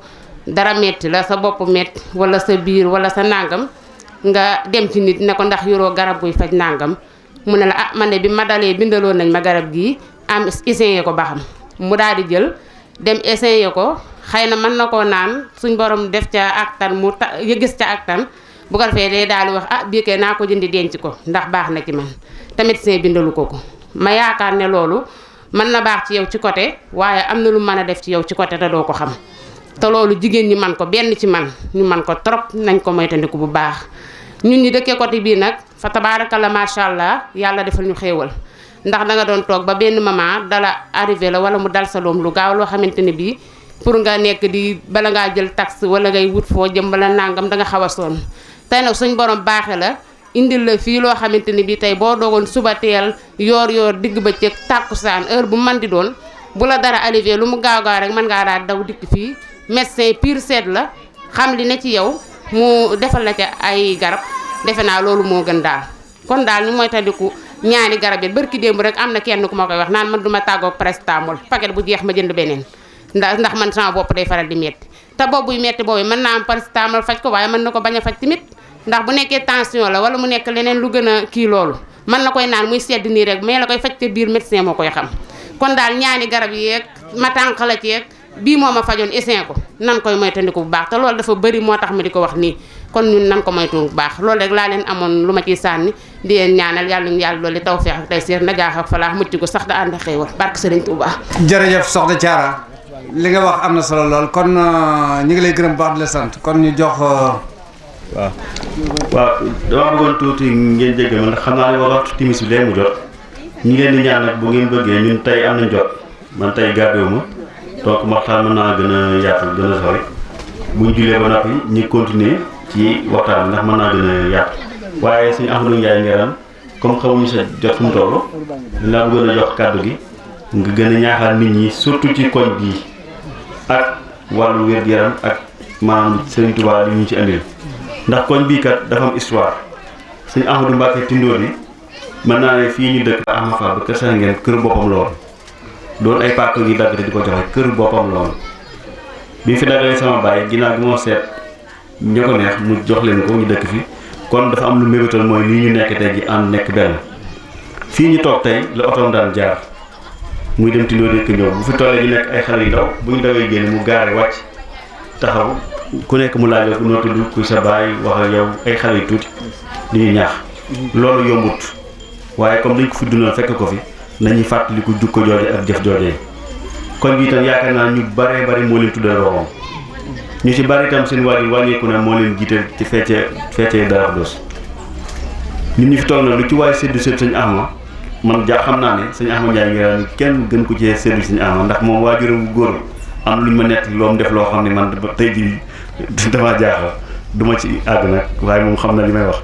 dara metti la sa bopp metti wala sa biir wala sa nàngam nga dem ci nit ne ko ndax yoroo garab buy faj nàngam mu ne la ah man de bi ma dalee bindaloon nañ ma garab gii am essayé ko ba xam mu daal di jël dem essayé ko xëy na mën na koo naan suñ borom def ca aktan mu gis ca aktan bu ko defee day daal di wax ah bii kay naa ko jëndi denc ko ndax baax na ci man te médecin bindalu ko ma yaakaar ne loolu mën na baax ci yow ci côté waaye am na lu mën a def ci yow ci côté te doo ko xam te loolu jigéen ñi man ko benn ci man ñu man ko trop nañ ko moytandiku bu baax ñun ñi dëkkee côté bii nag fa tabaarakalla macha allah yàlla defal ñu xéewal ndax da nga doon toog ba benn moment dala arrivé la wala mu dal sa doom lu gaaw loo xamante ne bii pour nga nekk di bala ngaa jël taxi wala ngay wut foo jëm bala nangam da nga xaw a sonn tey nag suñ borom baaxe la indil la fii loo xamante ni bii tey boo doogoon suba teel yoor digg bëccëg tàkkusaan heure bu man di doon bu la dara arrivé lu mu gaaw rek mën ngaa daal daw dikk fii médecin pur seet la xam li ne ci yow mu defal la ca ay garab defe naa loolu moo gën daal kon daal ñu mooy tandiku ñaani garab yi barki démb rek am na kenn ku ma koy wax naan man duma tàggoog paracetamol paquet bu jeex ma jënd beneen ndax man sama bopp day faral di metti te boobuy metti boobu mën naa am paracetamol faj ko waaye mën na ko bañ a faj tamit ndax bu nekkee tension la wala mu nekk leneen lu gën a kii loolu mën na koy naan muy sedd nii rek mais la koy faj te biir médecin moo koy xam kon daal ñaani garab yeeg ma tànq la ci yeeg bii moo ma fajoon essayer ko nan koy moytandiku bu baax te loolu dafa bëri moo tax ma di ko wax nii kon ñun nan ko moytu bu baax loolu rek laa leen amoon lu ma ciy sànni di leen ñaanal yàlla ñu yàlla loolu tawfeex ak tayseer najaax ak falaax mucc ko sax da ànd ak xéewal barke Sëriñ Tuubaa. jërëjëf soxna Thiara li nga wax am na solo lool kon ñu ngi lay gërëm baax di la sant kon ñu jox. waaw dama bëggoon tuuti ngeen jéggal ma ndax xam naa ne waxtu timis bi léegi mu jot ñu ngi leen di ñaan nag bu ngeen bëggee ñun tey am nañ jot man tey gàdduwuma donc waxtaan mën naa gën a yaatu gën a sori buñ julee ba noppi ñu continuer ci waxtaan bi ndax mën naa gën a yaatu waaye suñu Ahmadou Ndiaye Nguerane comme xamuñu sa jot fu mu toll dinaa bëggoon a jox kàddu gi nga gën a ñaaxal nit ñi surtout ci koñ bii ak wàllu wér-gu-yaram ak maanaam Serigne Touba li ñu ci andil ndax koñ bii kat dafa am histoire suñu Ahmadou Mbacke Tindóo bi mën naa ne fii ñu dëkk Ahmad Fall ba kër Sane ngeen kër boppam la woon doon ay pàkk yu dagg di ko joxe kër boppam la woon bi fi daggalee sama baay ginnaaw bi moo seet ñu ko neex mu jox leen ko ñu dëkk fi kon dafa am lu mébétal mooy lii ñu nekk tey ji ànd nekk benn fii ñu toog tey la otoom daan jaar muy dem Tindóo dëkk ñëw bu fi tollee ñu nekk ay xale yu ndaw bu ñu dawee génn mu gaare wàcc taxaw ku nekk mu laaj ku noo tudd kuy sa baay wax ak yow ay xale yu tuuti di ñu ñaax loolu yombut waaye comme dañ ko fi dundoon fekk ko fi nañuy fàttaliku jukko jooje ak jëf jooje kon bi itam yaakaar naa ñu baree bari moo leen tuddal roxoom ñu ci bari itam seen wàll yi wàññeeku na moo leen jiite ci feccee Darou Khoudoss nit ñi fi toog na lu ci waaye séddu sëñ Ahma man xam naa ne sëñ Ahma Ndiaye Nguerane kenn gën ko ci séddu sëñ Ahma ndax moom waajuram bu góor am lu ñu ma nett loom def loo xam ne man tey jii dama jaaxal du ma ci àgg nag waaye moom xam na li may wax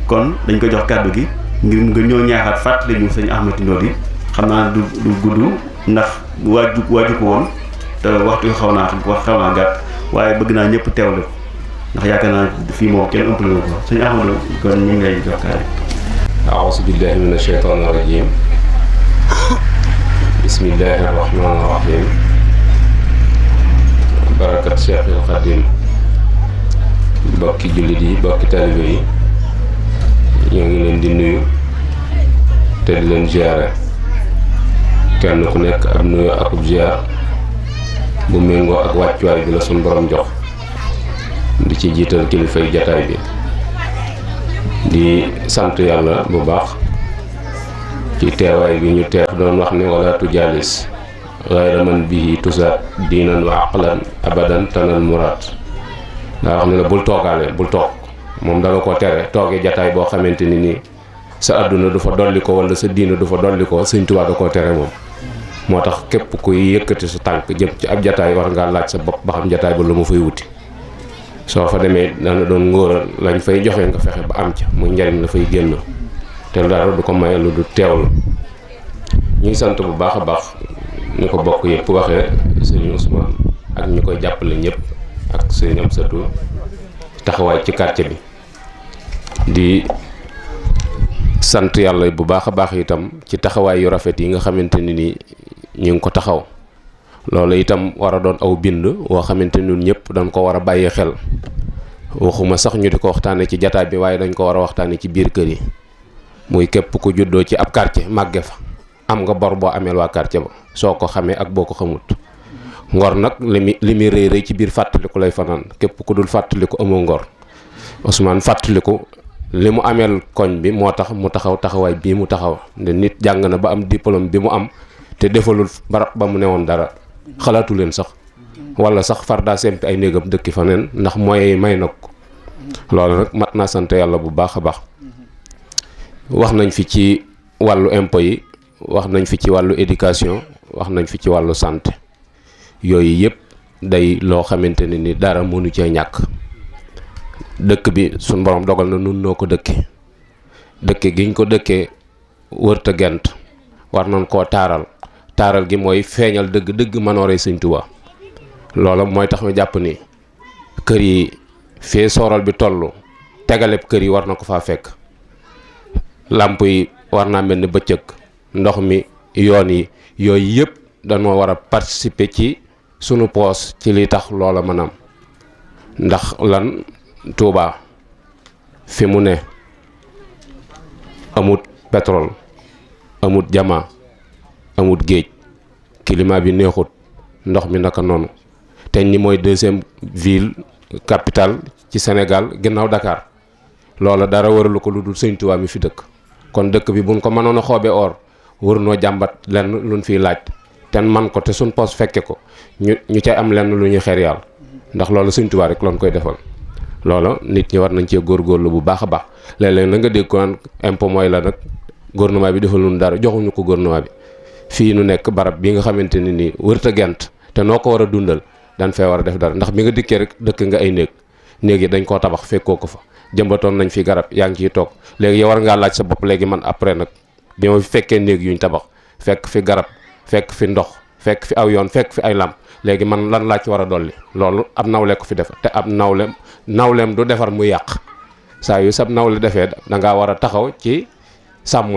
kon dañ ko jox kàddu gi ngir nga ñëw ñaaxaat fàttali ñu sëñ Ahma Tindóo di xam naa du gudd ndax waaju ko woon te waxtu xaw naa gàtt waaye bëgg naa ñëpp teewle ko ndax yaakaar naa fii moom kenn ëmpale ko sëñ Ahmadou kon ñu ngi lay jox kàddu. a'uuzu billahi mina shaytaani rajiim bismillahi rahmaani rahiim barakat Cheikhul Khadim bokki jullit yi bokki taalibe yi ñoo ngi leen di nuyu te di leen ziyaare kenn ku nekk ab nuyu akub ziyaar bu méngoo ak wàccuwaay bi la suñ borom jox di ci jiital kilifay jataay bi di sant yàlla bu baax ci teewaay bi ñu teew doon wax ni wala tujaalis ghayra man bihi tusaat diinan wa aqlan abadan tanal muraad daa wax ne la bul toogaale bul toog moom dala ko tere toogee jataay boo xamante ni nii sa àdduna du fa dolli ko wala sa diina du fa dolli ko Sëñ Tuubaa da koo tere moom moo tax képp kuy yëkkati sa tànk jëm ci ab jataay war ngaa laaj sa bopp ba xam jataay ba lu ma fay wuti soo fa demee dana doon ngóoral lañ fay joxe nga fexe ba am ca muy njariñ la fay génn te dara du ko maye lu du teewlu ñu ngi sant bu baax a baax ñu ko bokk yëpp waxee sëñ Ousmane ak ñu koy jàppale ñëpp ak sëñ Amsatou taxawaay ci quartier bi di sant yàlla bu baax a baax itam ci taxawaay yu rafet yi nga xamante ni nii ñu ngi ko taxaw loolu itam war a doon aw bind woo xamante ni ñun ñëpp dañ ko war a bàyyi xel waxuma sax ñu di ko waxtaane ci jataay bi waaye dañ ko war a waxtaane ci biir kër yi muy képp ku juddoo ci ab quartier màgge fa am nga bor boo ameel waa quartier ba soo ko xamee ak boo ko xamut ngor nag li muy rëy rëy ci biir fàttaliku lay fanaan képp ku dul fàttaliku amoo ngor Ousmane fàttaliku li mu ameel koñ bi moo tax mu taxaw taxawaay bii mu taxaw ne nit jàng na ba am diplôme bi mu am te defalul barab ba mu newoon dara xalaatu leen sax wala sax far daa sempi ay néegam dëkki fa neen ndax mooy may nag ko loolu nag mat naa sant yàlla bu baax a baax wax nañ fi ci wàllu impôt yi wax nañ fi ci wàllu éducation wax nañ fi ci wàllu santé yooyu yëpp day loo xamante ne ni dara mënu cee ñàkk dëkk bi suñ borom dogal na nun noo ko dëkke giñ ko dëkkee wërta gent war nañ koo taaral gi mooy feeñal dëgg manoore Sëñ Tuubaa loola mooy tax ma jàpp ni kër yi fee sooral bi tollu tegaleb kër yi war na ko faa fekk làmp yi war naa mel ni bëccëg ndox mi yoon yi yooyu yëpp dañoo war a participer ci sunu poos ci li tax loola maanaam ndax lan Touba fi mu ne amut pétrole amut jama amut géej climat bi neexut ndox mi naka noonu te ni mooy deuxième ville capitale ci Sénégal ginnaaw Dakar loola dara waralu ko lu dul Sëñ Tuubaa mi fi dëkk kon dëkk bi buñ ko mënoon a xoobee or war noo jàmbat lenn luñ fiy laaj te man ko te suñ poos fekke ko ñu cay am lenn lu ñuy xeer yàlla ndax loolu Sëñ Tuubaa rek lañ koy defal loolu nit ñi war nañ cee góorgóorlu bu baax a baax léeg-léeg na nga dégg ko naan impôt mooy la nag gouvernement bi defalul dara joxuñu ko gouvernement bi fii nu nekk barab bi nga xamante ne nii wërta gent te noo ko war a dundal dañ fee war a def dara ndax bi nga dikkee rek dëkk nga ay néeg yi dañ koo tabax fekkoo ko fa jëmbatoon nañ fi garab yaa ngi ciy toog léegi yow war ngaa laaj sa bopp léegi man après nag bi ma fi fekkee néeg yuñ tabax fekk fi garab fekk fi ndox fekk fi aw yoon fekk fi ay làmp léegi man lan laa ci war a dolli loolu ab nawle ko fi def te ab nawleem du defar muy yàq saa yu sab nawle defee da ngaa war a taxaw ci sàmm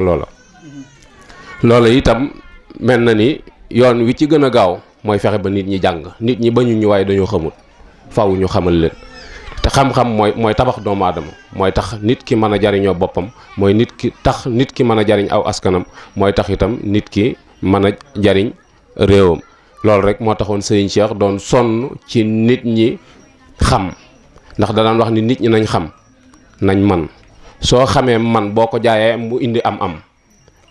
loola itam mel na ni yoon wi ci gën a gaaw mooy fexe ba nit ñi jàng nit ñi bañu ñu waaye dañoo xamul faw ñu xamal leen te xam-xam mooy tabax doomu aadama mooy tax nit ki mën a jariñoo boppam mooy nit ki mën a jariñ aw askanam mooy tax itam nit ki mën a jariñ réewam loolu rek moo taxoon Serigne Cheikh doon sonn ci nit ñi xam ndax da daan wax ni nit ñi nañ xam nañ man soo xamee man boo ko jaayee mu indi am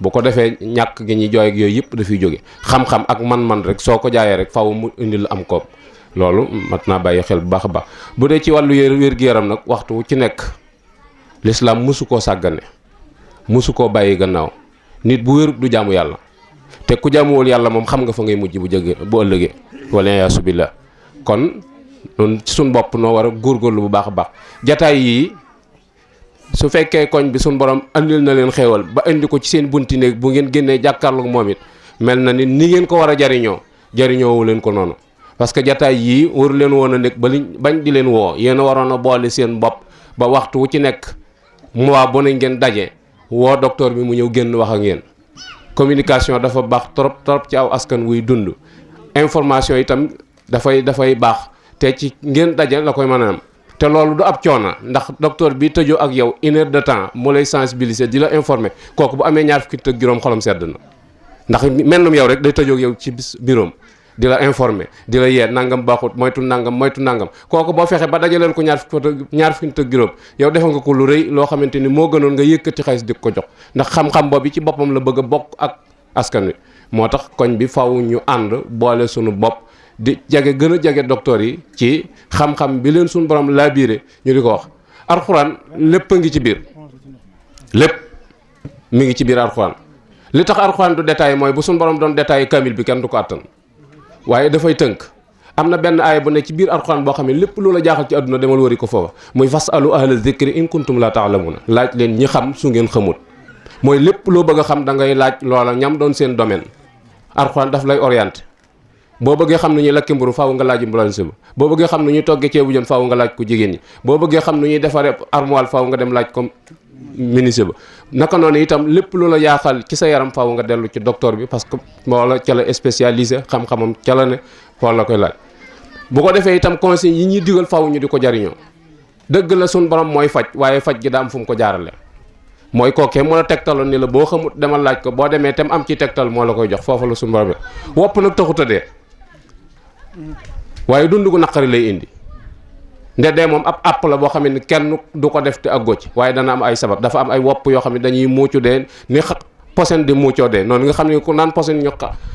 bu ko defee ñàkk gi ñuy jooy ak yooyu yëpp dafay jóge xam-xam ak man rek soo ko jaayee rek faw mu indi la am koom loolu mat naa bàyyi xel bu baax a baax bu dee ci wàllu wér-gu-yaram nag waxtu wu ci nekk lislaam mosu koo sàggane mosu koo bàyyi gannaaw nit bu wér du jaamu yàlla te ku jaamuwul yàlla moom xam nga fa ngay mujj bu ëllëgee wala yaasu billah kon noonu ci suñ bopp noo war a góorgóorlu bu baax a baax jataay yii su fekkee koñ bi suñ borom andil na leen xéewal ba indi ko ci seen bunti néeg bu ngeen génnee jàkkaarloog moom it mel na ni ngeen ko war a jariñoowu leen ko noonu parce que jataay yii waru leen woon a nekk bañ di leen woo yéen a waroon a boole seen bopp ba waxtu wu ci nekk mois bu ne ngeen daje woo docteur bi mu ñëw génn wax ak yéen communication dafa baax trop ci aw askan wuy dund information itam dafay baax te ci ngeen daje la koy mën a am te loolu du ab coono ndax docteur bi tëjoo ak yow 1 heure de temps mu lay sensibiliser di la informer kooku bu amee 20 fukki ak juróom xolam sedd na ndax mennum yow rek day tëjoo ak yow ci biroom di la informer di la yee nangam baaxut moytu nangam kooku boo fexe ba dajaleel ko 20 fukki ak juróom yow defal nga ko lu rëy loo xamante ni moo gënoon nga yëkkati xaalis di ko jox ndax xam-xam boobu ci boppam la bëgg a bokk ak askan wi moo tax koñ bi faw ñu ànd boole sunu bopp di gën a jege docteur yi ci xam-xam bi leen suñu borom laabiire ñu di ko wax alxuraan lépp a ngi ci biir lépp mi ngi ci biir alxuraan li tax alxuraan du détaillé mooy bu suñu borom doon détaillé kamil bi kenn du ko àttan waaye dafay tënk am na benn aaya bu ne ci biir alxuraan boo xam ne lépp lu la jaaxal ci àdduna demal wari ko foofa muy fasalu ahla zikri in kuntum la ta'lamuna laaj leen ñi xam su ngeen xamut mooy lépp loo bëgg a xam da ngay laaj loola ñam doon seen domaine alxuraan daf lay orienté boo bëggee xam nu ñuy lakki mburu faaw nga laaj ambulance ba boo bëggee xam nu ñuy toggee ceebu jën faaw nga laaj ko jigéen ñi boo bëggee xam nu ñuy defaree armoire faaw nga dem laaj ko ministre ba naka noonu itam lépp lu la yaaxal ci sa yaram faaw nga dellu ci docteur bi parce que moo la ca la spécialisé xam-xamam ca la ne foofu la koy laaj bu ko defee itam conseil yi ñuy digal faaw ñu di ko jariñoo dëgg la suñ borom mooy faj waaye faj gi daa am fu mu ko jaarale mooy kookee mu la tegtaloon ni la boo xamut demal laaj ko boo demee tam am ci tegtal moo la koy jox foofu la suñ borom wopp nag taxut a dee waaye dund gu naqari lay indi nde dee moom ab àpp la boo xam ne kenn du ko def te àggoo ci waaye dana am ay sabab dafa am ay wopp yoo xam ne dañuy muucu dee ni posen di muucoo dee noonu nga xam ne ku naan posen ñu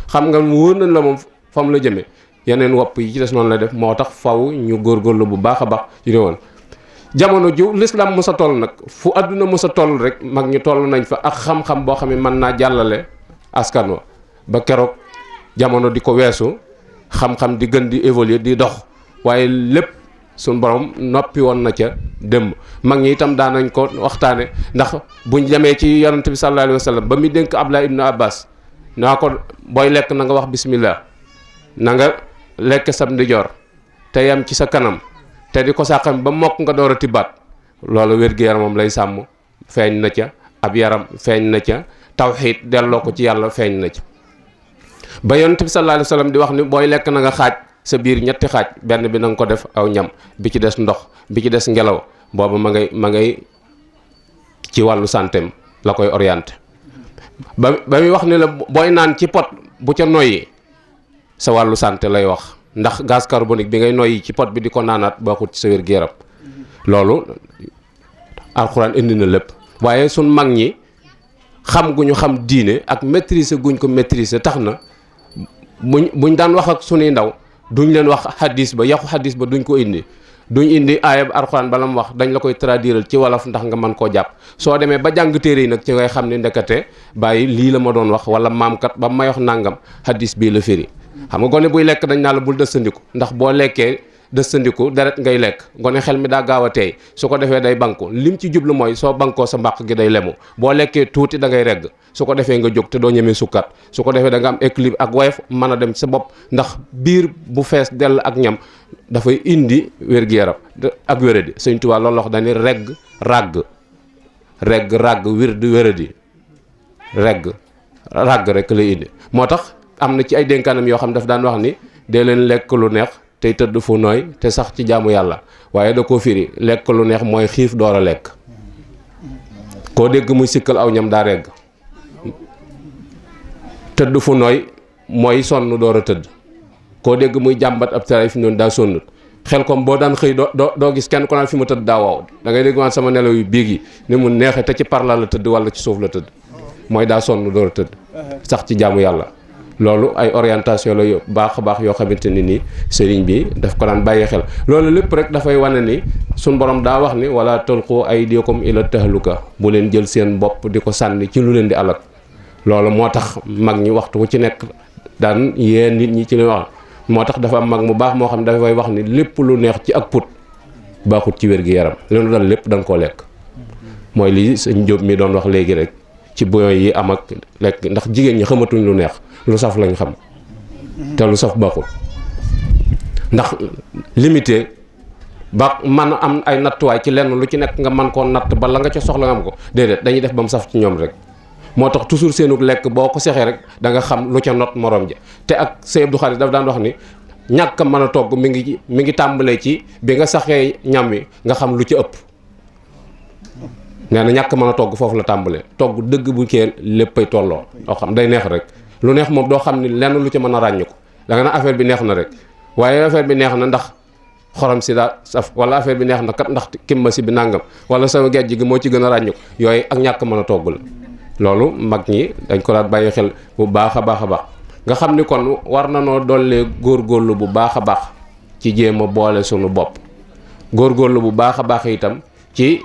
xam nga mu wóor nañ la moom fa mu la jëmee yeneen wopp yi ci des noonu la def moo tax faw ñu góorgóorlu bu baax a baax yu ne woon jamono ju l'islam mos a toll nag fu àdduna mos a toll rek mag ñu toll nañ fa ak xam-xam boo xam ne mën naa jàllale askan wa ba keroog jamono di ko weesu xam-xam di gën di évoluer di dox waaye lépp suñ borom noppi woon na ca démb mag ñi itam daan nañ ko waxtaane ndax buñ demee ci yonante bi sallallahu alayhi wa sallam ba muy dénk Abdullah ibnu Abbas naa ko booy lekk na nga wax bismillah na nga lekk sab ndijoor te yam ci sa kanam te di ko sàqam ba mokk nga door a tibbaat loolu wér-gu-yaramam lay sàmm feeñ na ca ab yaram feeñ na ca tawxiid delloo ko ci yàlla feeñ na ca ba yonent bi sallallahu alayhi wa sallam di wax ni booy lekk na nga xaaj sa biir ñetti xaaj benn bi na nga ko def aw ñam bi ci des ndox bi ci des ngelaw boobu ma ngay ci wàllu santeem la koy orienté ba muy wax ni la booy naan ci pot bu ca noyyi sa wàllu santé lay wax ndax gaz carbonique bi ngay noyyi ci pot bi di ko naanaat baaxut ci sa wér-gu-yaram loolu alxuraan indi na lépp waaye suñ mag ñi xam gu ñu xam diine ak maîtriser guñ ko maîtriser tax na buñ daan wax ak sunuy ndaw duñ leen wax xadis ba yaxu xadis ba duñ ko indi duñ indi aayab alxuraan bala mu wax dañ la koy traduiral ci wolof ndax nga mën koo jàpp soo demee ba jàng téere yi nag ci ngay xam ne ndekete bàyyi lii la ma doon wax wala maamkat ba may wax nàngam xadis bii la firi xam nga gone buy lekk dañ naa la bul dëstandiku ndax boo lekkee dëstandiku deret ngay lekk gone xel mi daa gaaw a teey su ko defee day banku lim ci jublu mooy soo bankoo sa mbàq gi day lemu boo lekkee tuuti da ngay regg su ko defee nga jóg te doo ñemee sukkat su ko defee da nga am équilibre ak woyof mën a dem sa bopp ndax biir bu fees dell ak ñam dafay indi wér-gu-yaram ak wéradi Sëñ Tuubaa loolu wax dañuy regg ràgg wirdu wéradi ràgg rek lay indi moo tax am na ci ay dénkaanam yoo xam daf daan wax ni dee leen lekk lu neex tey tëdd fu nooy te sax ci jaamu yàlla waaye da koo firi lekk lu neex mooy xiif door a lekk koo dégg muy sikkal aw ñam daa regg tëdd fu nooy mooy sonn door a tëdd koo dégg muy jàmbat ab taraay fi noonu daa sonnut xel kom boo daan xëy doo gis kenn ko naan fi mu tëdd daa waaw da ngay dégg waan sama nelaw yu biig yi ni mu neexee te ci parla la tëdd wala ci suuf la tëdd mooy daa sonn door a tëdd sax ci jaamu yàlla loolu ay orientation la yu baax a baax yoo xamante ni nii sëriñ bi daf ko daan bàyyi xel loolu lépp rek dafay wane ni suñ borom daa wax ni wala tulqu aydiyakum ila tahluka bu leen jël seen bopp di ko sànni ci lu leen di alak loolu moo tax mag ñi waxtu wu ci nekk daan yee nit ñi ci li wax moo tax dafa am mag mu baax moo xam ne dafay wax ni lépp lu neex ci ak put baaxut ci wér-gi-yaram leenu dal lépp da nga koo lekk mooy lii sëñ Jóob mi doon wax léegi rek ci boyon yi am ak lekk ndax jigéen ñi xamatuñ lu neex lu saf lañ xam te lu saf baaxul ndax limité ba man am ay nattuwaay ci lenn lu ci nekk nga man koo natt ba la nga ca soxla nga am ko déedéet dañuy def ba mu saf ci ñoom rek moo tax toujours seenug lekk boo ko sexee rek da nga xam lu ca not morom ja te ak Sëñ Abdou Khadre daf daan wax ni ñàkk a mën a togg mi ngi tàmbalee ci bi nga saxee ñam wi nga xam lu ci ëpp nee na ñàkk mën a togg foofu la tàmbalee togg dëgg bu kee léppay tolloo doo xam day neex rek lu neex moom doo xam ni lenn lu ca mën a ràññ ko da nga na affaire bi neex na rek waaye affaire bi neex na ndax xorom si daa saf wala affaire bi neex na kat ndax kimma si bi nàngam wala sama gejj gi moo ci gën a ràññ ko yooyu ak ñàkk mën a togg la loolu mag ñi dañ ko daan bàyyi xel bu baax a baax a baax nga xam ni kon war na noo dollee góorgóorlu bu baax a baax ci jéem a boole sunu bopp góorgóorlu bu baax a baax itam ci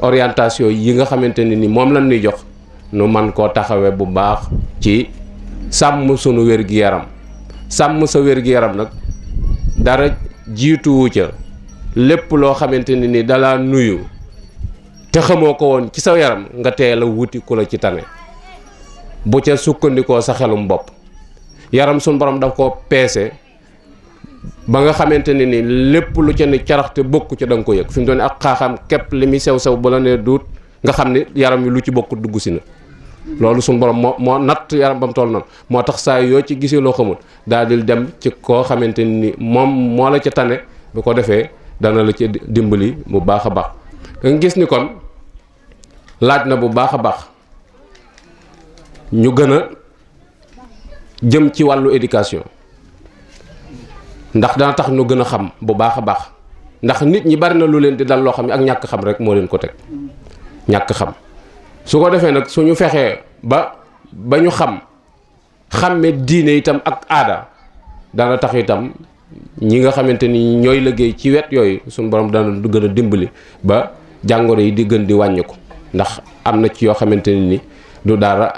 orientation yi nga xamante ne ni moom lañ ñuy jox nu man koo taxawee bu baax ci sàmm sunu wér-gi-yaram sàmm sa wér-gi-yaram nag dara jiituwu ca lépp loo xamante ne ni dalaa nuyu te xamoo ko woon ci sa yaram nga teel a wuti ku la ci tane bu ca sukkandikoo sa xelum bopp yaram suñ borom daf ko peese ba nga xamante ne ni lépp lu ca ni caraxte bokku ca da nga ko yëg fi mu doon ak xaaxam képp li muy sew bu la nee duut nga xam ni yaram wi lu ci bokk dugg si na loolu suñ borom moo natt yaram ba mu toll noonu moo tax saa yoo ci gisee loo xamul daal di dem ci koo xamante ni moom moo la ca tane bu ko defee dana la ci dimbali bu baax a baax nga gis ni kon laaj na bu baax a baax ñu gën a jëm ci wàllu éducation ndax dana tax ñu gën a xam bu baax a baax ndax nit ñi bari na lu leen di dal loo xam ne ak ñàkk xam rek moo leen ko teg ñàkk xam su ko defee nag suñu fexee ba ñu xàmme diine itam ak aada dana tax itam ñi nga xamante ni ñooy liggéey ci wet yooyu suñu borom dana du gën a dimbali ba jàngoro yi di gën di wàññiku ndax am na ci yoo xamante ni du dara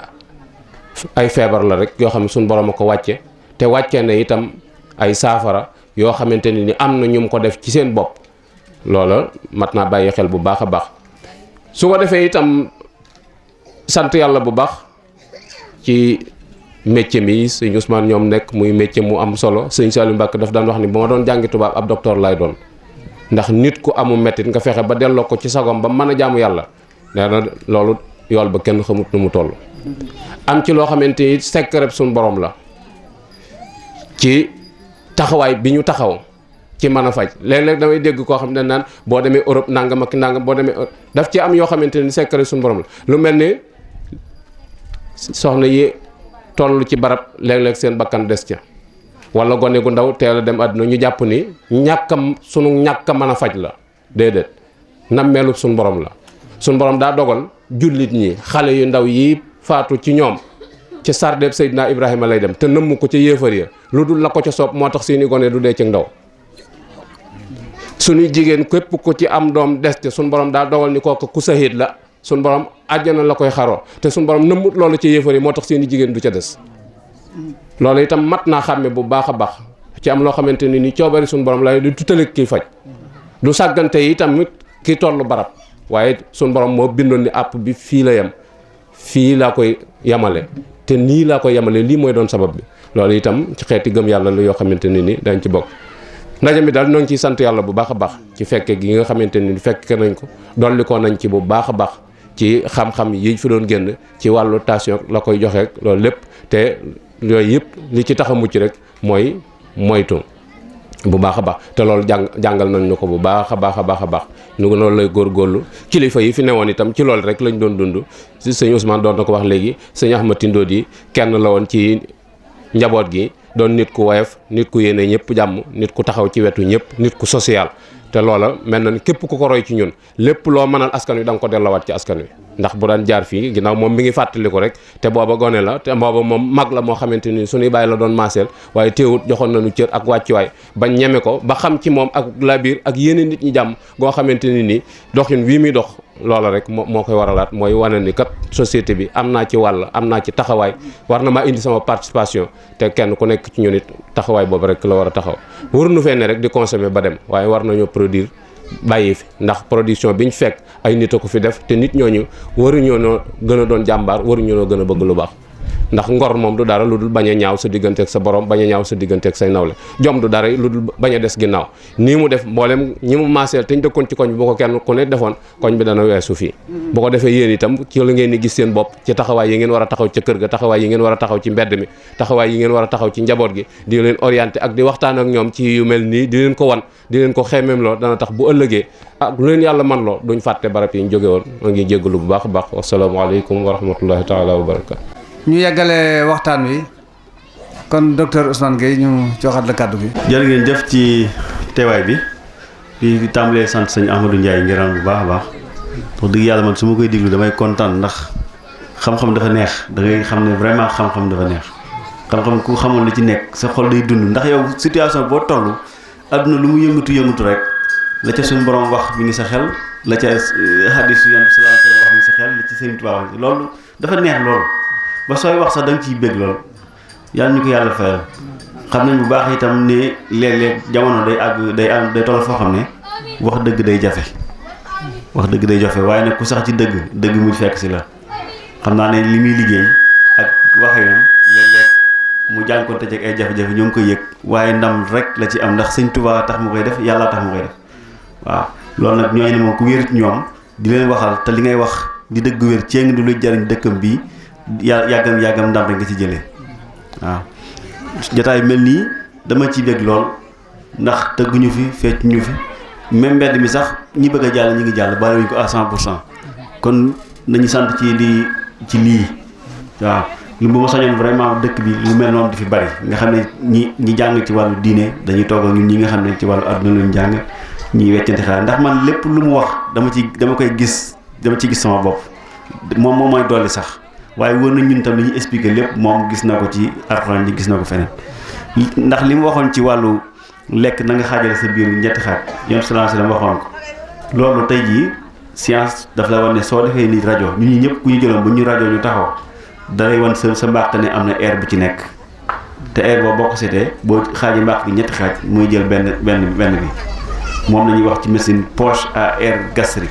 ay feebar la rek yoo xam ne suñu borom a ko wàcce te wàcce na itam ay saafara yoo xamante ni am na ñu ko def ci seen bopp loola mat naa bàyyi xel bu baax a baax su ko defee itam sant yàlla bu baax ci métier mi sëñ Ousmane ñoom nekk muy métier mu am solo sëñ Saliou Mbacke daf daan wax ni ba ma doon jàngi tubaab ab docteur lay doon ndax nit ku amu mettit nga fexe ba delloo ko ci sagom ba mën a jaamu yàlla nee na loolu yool ba kenn xamut nu mu toll am ci loo xamante ni secret suñu borom la ci taxawaay bi ñu taxaw ci mën a faj léeg-léeg damay dégg koo xam ne naan boo demee Europe nangam ak nangam boo demee daf ci am yoo xamante ni secret suñu borom la lu mel ni soxna yi toll ci barab léeg-léeg seen bakkan des ca wala gone gu ndaw teel a dem àdduna ñu jàpp ni sunu ñàkk a mën a faj la déedéet nammeelu suñu borom la suñu borom daa dogal jullit ñi xale yu ndaw yi faatu ci ñoom ci sardeeb Seydina Ibrahima lay dem te nëmm ko ca yéefar ya lu dul la ko ca soob moo tax seeni gone du dee ci ndaw suñuy jigéen képp ku ci am doom des te suñu borom daa dogal ni kooku ku sahid la suñu borom àjjana la koy xaroo te suñu borom nëmmut loolu ca yéefar yi moo tax seeni jigéen du ca des loolu itam mat naa xàmme bu baax a baax ci am loo xamante ni ni coobari suñu borom la du tutale kii faj du sàggante yi tamit ki tollu barab waaye suñu borom moo bindoon ni àpp bi fii la yem fii laa koy yemale te nii laa koy yemale lii mooy doon sabab bi loolu itam ci xeeti gëm yàlla la yoo xamante ne ni dañ ci bokk ndaje mi daal ñoo ngi ciy sant yàlla bu baax a baax ci fekke gi nga xamante ni fekke nañ ko dolli ko nañ ci bu baax a baax ci xam-xam yi fi doon génn ci wàllu tension la koy joxe loolu lépp te yooyu yëpp li ci tax a mucc rek mooy moytu bu baax a baax te loolu jàngal nañ ñu ko bu baax a baax a baax a baax ñu ko loolu lay góorgóorlu kilifa yi fi newoon itam ci loolu rek lañ doon dund si sëñ Ousmane doon na ko wax léegi sëñ Ahmad Tindo di kenn la woon ci njaboot gi doon nit ku woyof nit ku yéene ñëpp jàmm nit ku taxaw ci wetu ñëpp nit ku social te loola mel na ni képp ku ko roy ci ñun lépp loo mënal askan wi da nga ko dellowaat ci askan wi ndax bu daan jaar fii ginnaaw moom mi ngi fàttali ko rek te booba gone la te booba moom mag la moo xamante ni suñuy bàyyi la doon maaseel waaye teewut joxoon nañu cër ak wàccuwaay ba ñeme ko ba xam ci moom ak labiir ak yéene nit ñi jàmm goo xamante ni nii doxin wii muy dox loola rek moo koy waralaat mooy wane ni kat société bi am naa ci wàll am naa ci taxawaay war na maa indi sama participation te kenn ku nekk ci ñun it taxawaay boobu rek la war a taxaw waruñu fee ne rek di consommer ba dem waaye war nañoo produire bàyyi fi ndax production biñ fekk ay nit a ko fi def te nit ñooñu waruñoo noo gën a doon jàmbaar waruñoo noo gën a bëgg lu baax ndax ngor moom du dara lu dul bañ a ñaaw sa digganteeg sa borom bañ a ñaaw sa digganteeg say nawle jom du dara lu dul bañ a des ginnaaw nii mu def mboolem ñi mu maaseel te ñu dëkkoon ci koñ bi bu ko kenn ku ne defoon koñ bi dana weesu fii bu ko defee yéen itam ci la ngeen di gis seen bopp ci taxawaay yi ngeen war a taxaw ca kër ga taxawaay yi ngeen war a taxaw ci mbedd mi taxawaay yi ngeen war a taxaw ci njaboot gi di leen orienté ak di waxtaan ak ñoom ci yu mel nii di leen ko wan di leen ko xeemeem loo dana tax bu ëllëgee ak lu leen yàlla man loo duñ fàtte barab yi ñu jóge woon ma ngi jéggalu bu baax a baax wasalaamaaleykum wa rahmatullahi taala wa barakatu ñu yeggale waxtaan wi kon docteur Ousmane Gueye ñu joxaat la kàddu gi. jërë ngeen jëf ci teewaay bi di tàmbalee sant sëñ Ahmadou Ndiaye ngiraan bu baax a baax wax dëgg yàlla man su ma koy déglu damay kontaan ndax xam-xam dafa neex da ngay xam ne vraiment xam-xam dafa neex xam-xam ku xamoon li ci nekk sa xol day dund ndax yow situation boo toll adduna lu mu yëngatu rek la ca suñu borom wax mi ngi sa xel la ca hadiisu Yonent bi sallallahu alayhi wa sallam wax mi ngi sa xel la ci Sëriñ Tuubaa wax loolu dafa neex loolu ba sooy wax sax da nga ciy bég loolu yàlla ñu ko yàlla fayal xam nañ bu baax itam ne léeg-léeg jamono day àgg day toll foo xam ne wax dëgg day jafe waaye nag ku sax ci dëgg mu fekk si la xam naa ne li muy liggéey ak waxinam léeg-léeg mu jànkoonte ak ay jafe-jafe ñoo ngi koy yëg waaye ndam rek la ci am ndax Sëñ Tuubaa tax mu koy def yàlla tax mu koy def waaw loolu nag ñooy ne moom ku wérit ñoom di leen waxal te li ngay wax di dëgg wér ceeng du luy jariñ dëkkam bii yàggam ndam rek nga ci jëlee waaw jotaay mel nii dama ci bég lool ndax tëgguñu fi fecc ñu fi même mbedd mi sax ñi bëgg a jàll ñi ngi jàll bàyyiwuñ ko à 100% kon nañu sant ci lii waaw lu bu ma sañoon vraiment dëkk bi lu mel noonu di fi bari nga xam ne ñi jàng ci wàllu diine dañuy toog ak ñun ñi nga xam ne ci wàllu àdduna lañu jàng ñiy weccante xalaat ndax man lépp lu mu wax dama ci gis sama bopp moom mooy dolli sax waaye wër na ñun tam li ñu expliqué lépp moom gis na ko ci alxuraan ji gis na ko feneen ndax li mu waxoon ci wàllu lekk na nga xaajale sa biir ñetti xaaj Yonent sallallahu alayhi wasallam waxoon ko loolu tey jii science daf la wan ne soo defee ni rajo ñun ñi ñëpp ku ñu jëloon ba ñu rajo ñu taxaw dalay wan sa mbaaxte ne am na air bu ci nekk te air boo ko seetee boo xaajee mbaax gi ñetti xaaj muy jël benn bi moom la ñuy wax ci médecine poche à air gastrique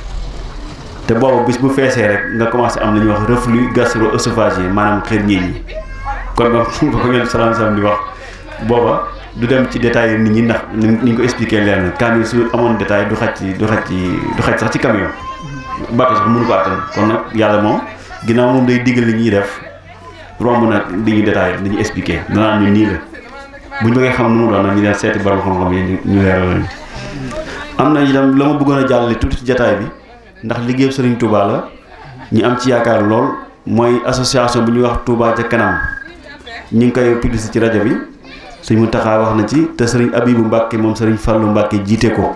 te boobu bis bu feesee rek nga commencé am la ñuy wax reflux gastro-œsophagien maanaam xër ñii ñi kon ba ko ngeen salaam di wax booba du dem ci détail nit ñi ndax ni ñu ko expliqué leer na camion su amoon détail du xaj sax ci camion bato sax mënu ko attan kon nag yàlla moom ginnaaw moom day diggal li ñuy def romb nag di ñu détail dañuy expliqué danaa ñu nii la bu ñu bëggee xam nu mu doon nag ñu leen seeti borom xam-xam yi ñu leeral lañu am na itam la ma bëggoon a jàllale tuuti ci jataay bi ndax liggéeyu Serigne Touba la ñu am ci yaakaar lool mooy association bu ñuy wax Touba ca kanam ñu ngi koy publicité ci rajo bi Sëñ Mountakha wax na ci te Serigne Abibou Mbacke moom Serigne Fallou Mbacke jiite ko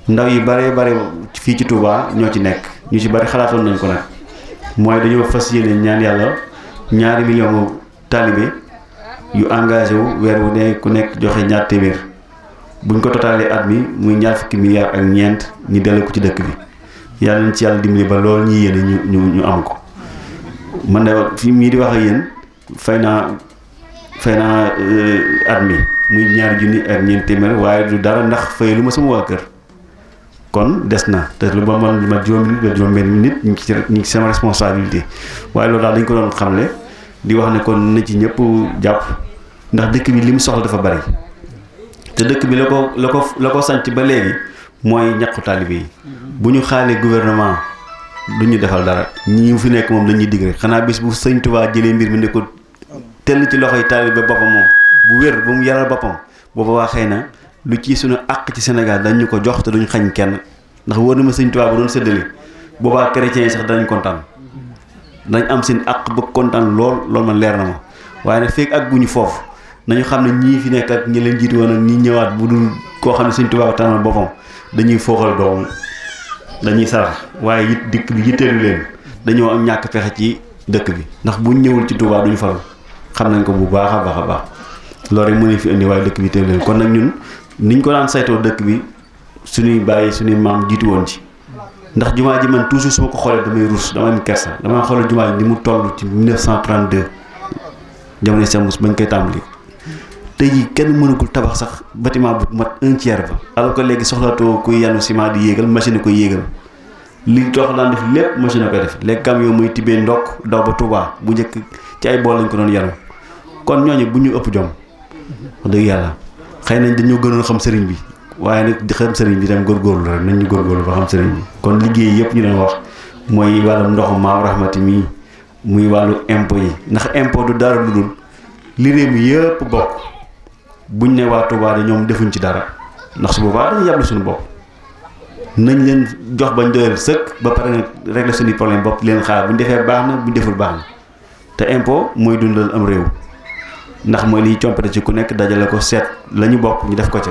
ndaw yi bare fii ci Touba ñoo ci nekk ñu ci bari xalaatoon nañ ko nag mooy dañoo fas yéene ñaan yàlla 2 millions taalibe yu engagé wu weer wu ne ku nekk joxe ñaar téeméer buñ ko totalee at mi muy 20 milliards ak ñeent ñu delloo ko ci dëkk bi. yàlla nañ ci yàlla dimbali ba loolu ñuy yéene ñu am ko man de fi mii di wax ak yéen fay naa fay naa at mi muy 2 junni ak ñeent téeméer waaye du dara ndax fay lu ma sama waa kër kon des na te lu ma man ma juróom-benn nit ñu ngi ci sama responsabilité waaye loolu daal dañ ko doon xamle di wax ne kon na ci ñëpp jàpp ndax dëkk bi li mu soxla dafa bari te dëkk bi la ko sanc ba léegi mooy ñaqu taalibe yi bu ñu xaalee gouvernement du ñu defal dara ñi fi nekk moom dañuy digg rek xanaa bis bu Sëñ Tuubaa jëlee mbir mi ne ko tell ci loxoy taalibe boppam moom bu wér ba mu yaral boppam booba waa xëy na lu ci suñu àq ci Sénégal dañ ñu ko jox te duñ xañ kenn ndax wóor na ma Sëñ Tuubaa bu doon séddale boobaa chrétiens yi sax danañ kontaan dañ am seen àq ba kontaan loolu man leer na ma waaye nag fekk ak bu ñu foofu nañu xam ne ñii fi nekk ak ñi leen jiitu woon ak ñi ñëwaat bu dul koo xam ne Sëñ Tuubaa tànnal boppam dañuy fooxal doom dañuy sarax waaye it dikk bi yitteelu leen dañoo am ñàkk pexe ci dëkk bi ndax buñ ñëwul ci Tuubaa duñu faru xam nañ ko bu baax a baax loolu rek mën fi indi waaye dëkk bi teew leen kon nag ñun niñ ko daan saytoo dëkk bi suñuy bàyyi suñuy maam jiitu woon ci ndax jumaa ji man toujours su ma ko xoolee damay rus dama am kersa dama xoolal jumaa ji ni mu toll ci 1932 jamono Cheikh Moussa bañ koy tàmbali tey jii kenn mënagul tabax sax bâtiment bu mat 1/3 ba alors que léegi soxlatoo kuy yanu ciment di yéegal machine koy yéegal li dox daan def lépp machine koy def léegi camion muy tibbee ndokk daw ba Touba bu njëkk ci ay bool lañ ko doon yanu kon ñooñu bu ñu ëpp jom wax dëgg yàlla xëy nañ dañoo gënoon xam sëriñ bi waaye nag di xam sëriñ bi tam góorgóorlu rek nañ ñu góorgóorlu ba xam sëriñ bi kon liggéey yëpp ñu doon wax mooy wàllum ndoxu Maam Rahmati mi muy wàllu impôt yi ndax impôt du dara lu dul li réew mi yëpp bokk buñ ne waa Touba de ñoom defuñ ci dara ndax su boobaa dañuy yàblu suñu bopp nañ leen jox bañ doyal sëkk ba pare nag régler suñuy problème bopp leen xaar buñ defee baax na buñ deful baax na te impôt mooy dundal am réew ndax mooy liy compété ci ku nekk dajale ko seet la ñu bokk ñu def ko ca